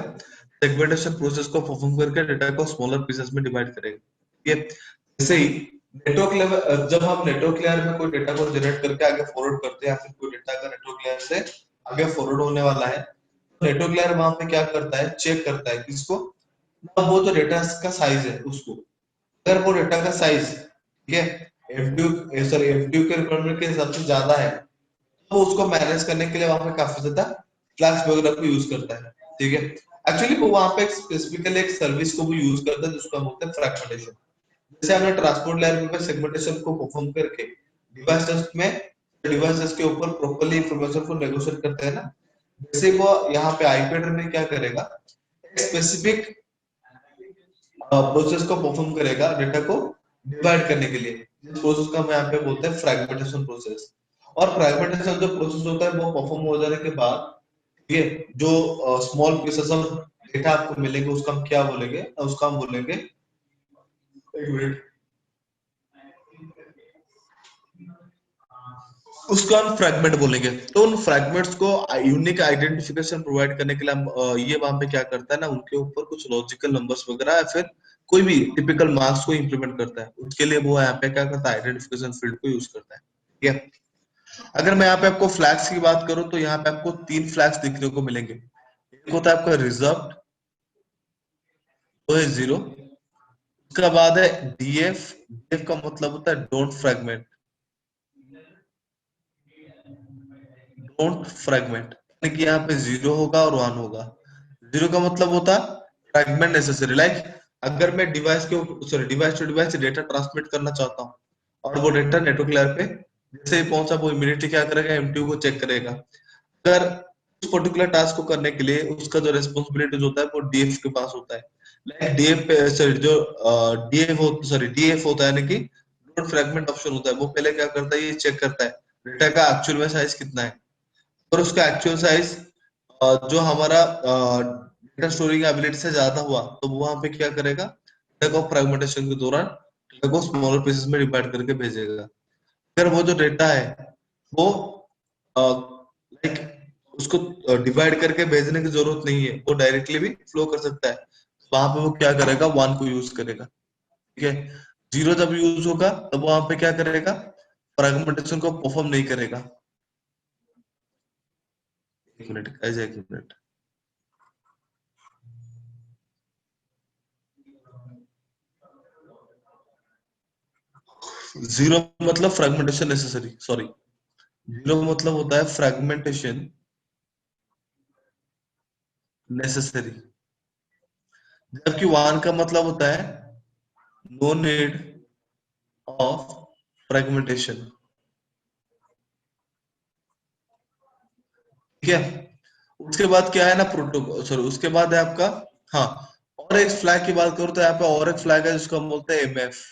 A: सेगमेंटेशन प्रोसेस को परफॉर्म करके डेटा को स्मॉलर पीसेस में डिवाइड करेगा। ठीक है, जैसे ही नेटवर्क लेवल, जब हम नेटवर्क लेयर में कोई डेटा को जनरेट करके आगे फॉरवर्ड करते हैं या फिर कोई डेटा का नेटवर्क लेयर से आगे फॉरवर्ड होने वाला है, तो नेटवर्क लेयर वहां पे क्या करता है, चेक करता है किसको, ना वो जो डेटा का साइज है उसको। अगर वो डेटा का साइज, ठीक है, एफडीयू के रिक्वायरमेंट के हिसाब से ज्यादा है, तो उसको मैनेज करने के लिए वहां पे काफी ज्यादा फ्लैग्स वगैरह को यूज करता है। ठीक है, एक्चुअली वो वहां पे स्पेसिफिकली एक सर्विस को भी यूज करता है जिसको हम बोलते हैं फ्रैगमेंटेशन। जैसे हमने ट्रांसपोर्ट लेयर पे सेगमेंटेशन को परफॉर्म करके डिवाइस टेस्ट में डिवाइस टेस्ट के ऊपर प्रॉपर्ली इंफॉर्मेशन को नेगोशिएट करते हैं ना, जैसे वो यहाँ पे आईपी एड्रेस में क्या करेगा, एक स्पेसिफिक प्रोसेस को परफॉर्म करेगा डेटा को डिवाइड करने के लिए। इस प्रोसेस को हम यहाँ पे बोलते हैं फ्रैगमेंटेशन प्रोसेस। और फ्रैगमेंटेशन जो प्रोसेस होता है वो परफॉर्म हो जाने के बाद ये जो स्मॉल पीसेस ऑफ डेटा आपको मिलेंगे उसका हम क्या बोलेंगे, उसका हम बोलेंगे, एक मिनट, उसको हम फ्रैगमेंट बोलेंगे। तो उन फ्रैगमेंट्स को यूनिक आइडेंटिफिकेशन प्रोवाइड करने के लिए हम ये वहां पे क्या करता है ना, उनके ऊपर कुछ लॉजिकल नंबर्स वगैरह या फिर कोई भी टिपिकल मार्क्स को इंप्लीमेंट करता है। उसके लिए वो यहाँ पे क्या करता है, आइडेंटिफिकेशन फील्ड को यूज करता है। ठीक है, अगर मैं यहाँ पे आपको फ्लैग्स की बात करूं तो यहाँ पे आपको 3 फ्लैग्स दिखने को मिलेंगे। एक होता है आपका रिजर्व्ड, वो है 0। उसका बाद है डीएफ। डीएफ का मतलब होता है डोंट फ्रैगमेंट। डोंट फ्रैगमेंट यानी कि यहाँ पे 0 होगा और 1 होगा। 0 का मतलब होता फ्रैगमेंट नेसेसरी, लाइक अगर मैं device to device data transmit करना चाहता हूँ और वो डेटा नेटवर्क लेयर पे जैसे ही पहुंचा वो इमीडिएटली क्या करेगा, एमटीयू को चेक करेगा। अगर उस पर्टिकुलर टास्क को करने के लिए उसका जो रेस्पॉन्सिबिलिटीज होता है वो डीएफ के पास होता है। लाइक डीएफ पे डीएफ होता है यानी कि डोंट फ्रैगमेंट ऑप्शन होता है। वो पहले क्या करता है, ये चेक करता है डेटा का एक्चुअल में साइज कितना है, और उसका एक्चुअल साइज जो हमारा डेटा स्टोरिंग एबिलिटी से ज्यादा हुआ तो वो वहां पे क्या करेगा, डेटा को फ्रैगमेंटेशन के दौरान डेटा को स्मॉलर पीसेस में डिवाइड करके भेजेगा। अगर वो जो डेटा है वो लाइक उसको डिवाइड करके भेजने की जरूरत नहीं है, वो डायरेक्टली भी फ्लो कर सकता है, वहां पे वो क्या करेगा, 1 को यूज करेगा। ठीक है, 0 जब यूज होगा तब वहां पे क्या करेगा, फ्रैगमेंटेशन को परफॉर्म नहीं करेगा। एक मिनट गाइस, एक मिनट। 0 मतलब फ्रैगमेंटेशन नेसेसरी, सॉरी, 0 मतलब होता है फ्रैगमेंटेशन नेसेसरी, जबकि 1 का मतलब होता है नो नीड ऑफ फ्रैगमेंटेशन। ठीक है, उसके बाद क्या है ना, प्रोटोकॉल, सॉरी उसके बाद है आपका, हाँ, और एक फ्लैग की बात करूं तो यहाँ पे और एक फ्लैग है जिसको हम बोलते हैं एमएफ।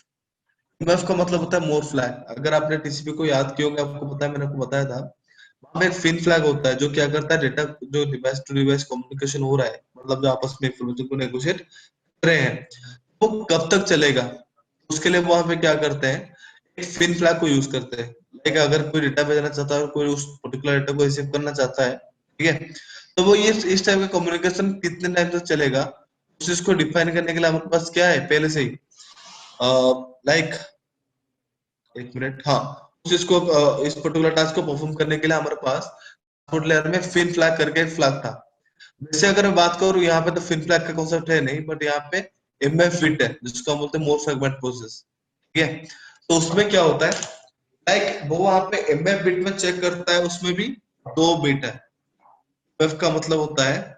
A: एमएफ का मतलब होता है मोर फ्लैग। अगर आपने टीसीपी को याद किया होगा, आपको पता है, मैंने आपको बताया था, वहां पे एक फिन फ्लैग होता है जो क्या करता है, डेटा जो डिवाइस टू डिवाइस कम्युनिकेशन हो रहा है, मतलब जो आपस में इंफॉर्मेशन को नेगोशिएट कर रहे हैं, वो कब तक चलेगा, उसके लिए वहां पे क्या करते हैं, एक फिन फ्लैग को यूज करते हैं। लाइक अगर कोई डेटा भेजना चाहता है, कोई उस पर्टिकुलर डेटा को रिसीव करना चाहता है, ठीक है, तो वो ये इस टाइप का कम्युनिकेशन कितने टाइम तक चलेगा, उस चीज को डिफाइन करने के लिए हमारे पास क्या है पहले से ही, लाइक एक मिनट, हाँ, उस चीज को इस पर्टिकुलर टास्क को परफॉर्म करने के लिए हमारे पास ट्रांसपोर्ट लेयर में फिन फ्लैग करके एक फ्लैग था। वैसे अगर मैं बात करूँ यहाँ पे तो फिन फ्लैग का कॉन्सेप्ट है नहीं, बट यहाँ पे एमएफ फिट है जिसको हम बोलते हैं मोर फ्रैगमेंट प्रोसेस। ठीक है, तो उसमें क्या होता है, लाइक वो वहां पे एमएफ बिट में चेक करता है, उसमें भी 2 बिट है। एमएफ का मतलब होता है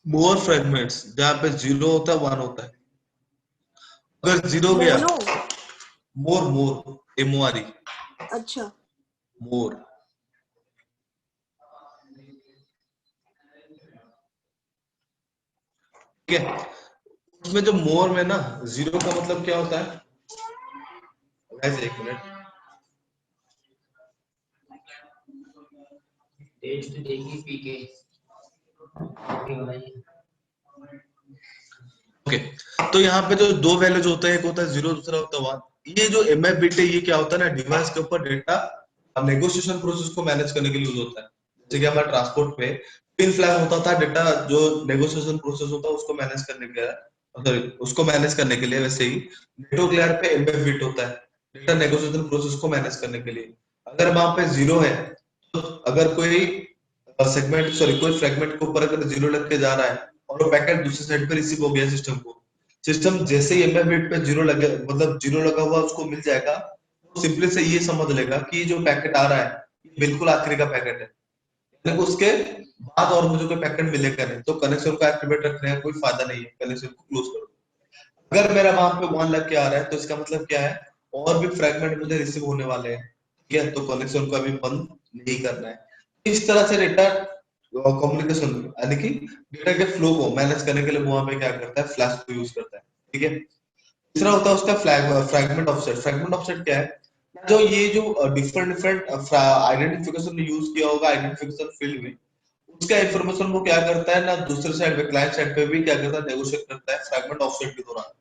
A: मोर फ्रैगमेंट्स, जहाँ पे 0 होता है 1 होता है। अगर 0 गया,
C: मोनो,
A: मोर मोर एमओआरई,
C: अच्छा,
A: मोर, ठीक है। उसमें जो मोर में ना जीरो का मतलब क्या होता है? गाइस एक मिनट,
D: टेस्ट देखी पी के
A: ओके। तो यहाँ पे जो दो वैल्यूज होते हैं, एक होता है जीरो, दूसरा होता है वन। ये जो एमएफ बिट है ये क्या होता है ना, डिवाइस के ऊपर डेटा नेगोशिएशन प्रोसेस को मैनेज करने के लिए यूज होता है। जैसे कि हमारे ट्रांसपोर्ट पे पिन फ्लैग होता था, डेटा जो नेगोशिएशन प्रोसेस होता है उसको मैनेज करने के लिए, सॉरी उसको मैनेज करने के लिए, वैसे ही नेटवर्क लेयर पे एमएफ बिट होता है डेटा नेगोशिएशन प्रोसेस को मैनेज करने के लिए। अगर वहां पे जीरो है तो अगर कोई सेगमेंट, सॉरी कोई फ्रेगमेंट के ऊपर अगर जीरो लग के जा रहा है और वो पैकेट दूसरी साइड पे रिसीव हो गया सिस्टम को, सिस्टम जैसे ही एमएफ बिट पे जीरो लगे, मतलब जीरो लगा हुआ उसको मिल जाएगा, तो सिंपली से ये समझ लेगा कि जो पैकेट आ रहा है ये बिल्कुल आखिरी का पैकेट है, यानी उसके बाद और मुझे कोई पैकेट मिलेगा नहीं, तो कनेक्शन को एक्टिवेट रखने का कोई फायदा नहीं है, कनेक्शन को क्लोज करो। अगर मेरा वहां पे वन लग के आ रहा है तो इसका मतलब क्या है, और भी फ्रेगमेंट मुझे रिसीव होने वाले हैं, ठीक है, तो कनेक्शन को अभी बंद नहीं करना है। इस तरह से डेटा कम्युनिकेशन यानी कि डेटा के फ्लो को मैनेज करने के लिए वहां पे क्या करता है, फ्लैश को यूज करता है, ठीक है। तीसरा होता है उसका फ्रैगमेंट ऑफसेट। फ्रैगमेंट ऑफसेट क्या है, जो ये जो डिफरेंट डिफरेंट आइडेंटिफिकेशन यूज किया होगा आइडेंटिफिकेशन फील्ड में, उसका इंफॉर्मेशन को क्या करता है ना, दूसरे साइड पे क्लाइंट साइड पे भी क्या करता है, नेगोशिएट करता है फ्रैगमेंट ऑफसेट के दौरान।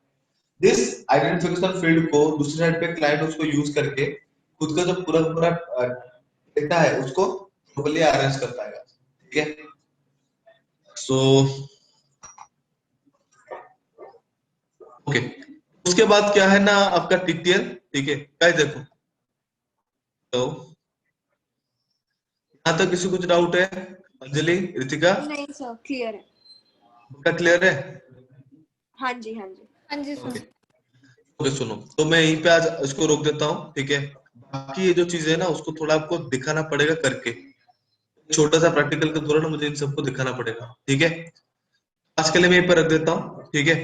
A: दिस आइडेंटिफिकेशन फील्ड को दूसरे साइड पे क्लाइंट उसको यूज करके खुद का जो पूरा पूरा डेटा है उसको प्रॉपर्ली अरेंज करता है, ठीक है। सो ओके, उसके बाद क्या है ना आपका टीटीएल, ठीक है। गाइस देखो, तो यहाँ तक किसी कुछ डाउट है? अंजलि, रितिका,
C: नहीं सर, क्लियर है।
A: सबका क्लियर है?
C: हाँ जी, हाँ जी।
B: हाँ जी
A: ओके
B: सर।
A: ओके, सुनो तो मैं यहीं पे आज इसको रोक देता हूँ, ठीक है। बाकी ये जो चीजें है ना उसको थोड़ा आपको दिखाना पड़ेगा करके, छोटा सा प्रैक्टिकल के दौरान मुझे इन सबको दिखाना पड़ेगा, ठीक है। आज के लिए मैं यहीं पर रख देता हूँ, ठीक है।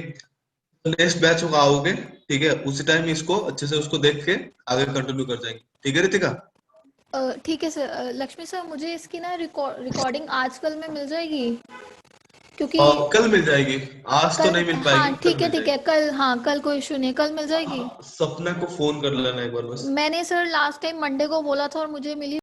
A: नेक्स्ट बैच होगा आओगे, ठीक है, उसी टाइम इसको अच्छे से उसको देख के आगे कंटिन्यू कर जाएंगे, ठीक है रितिका?
B: ठीक है सर। लक्ष्मी सर, मुझे इसकी ना रिकॉर्डिंग आजकल में मिल जाएगी? क्योंकि
A: कल मिल जाएगी, आज तो
B: कल,
A: नहीं मिल पाएगी,
B: हाँ
A: कल
B: ठीक है
A: मिल
B: ठीक है,
A: जाएगी।
B: कल, हाँ कल कोई इशू नहीं है, कल मिल जाएगी।
A: सपना को फोन कर लेना एक बार बस।
B: मैंने सर लास्ट टाइम मंडे को बोला था और मुझे मिली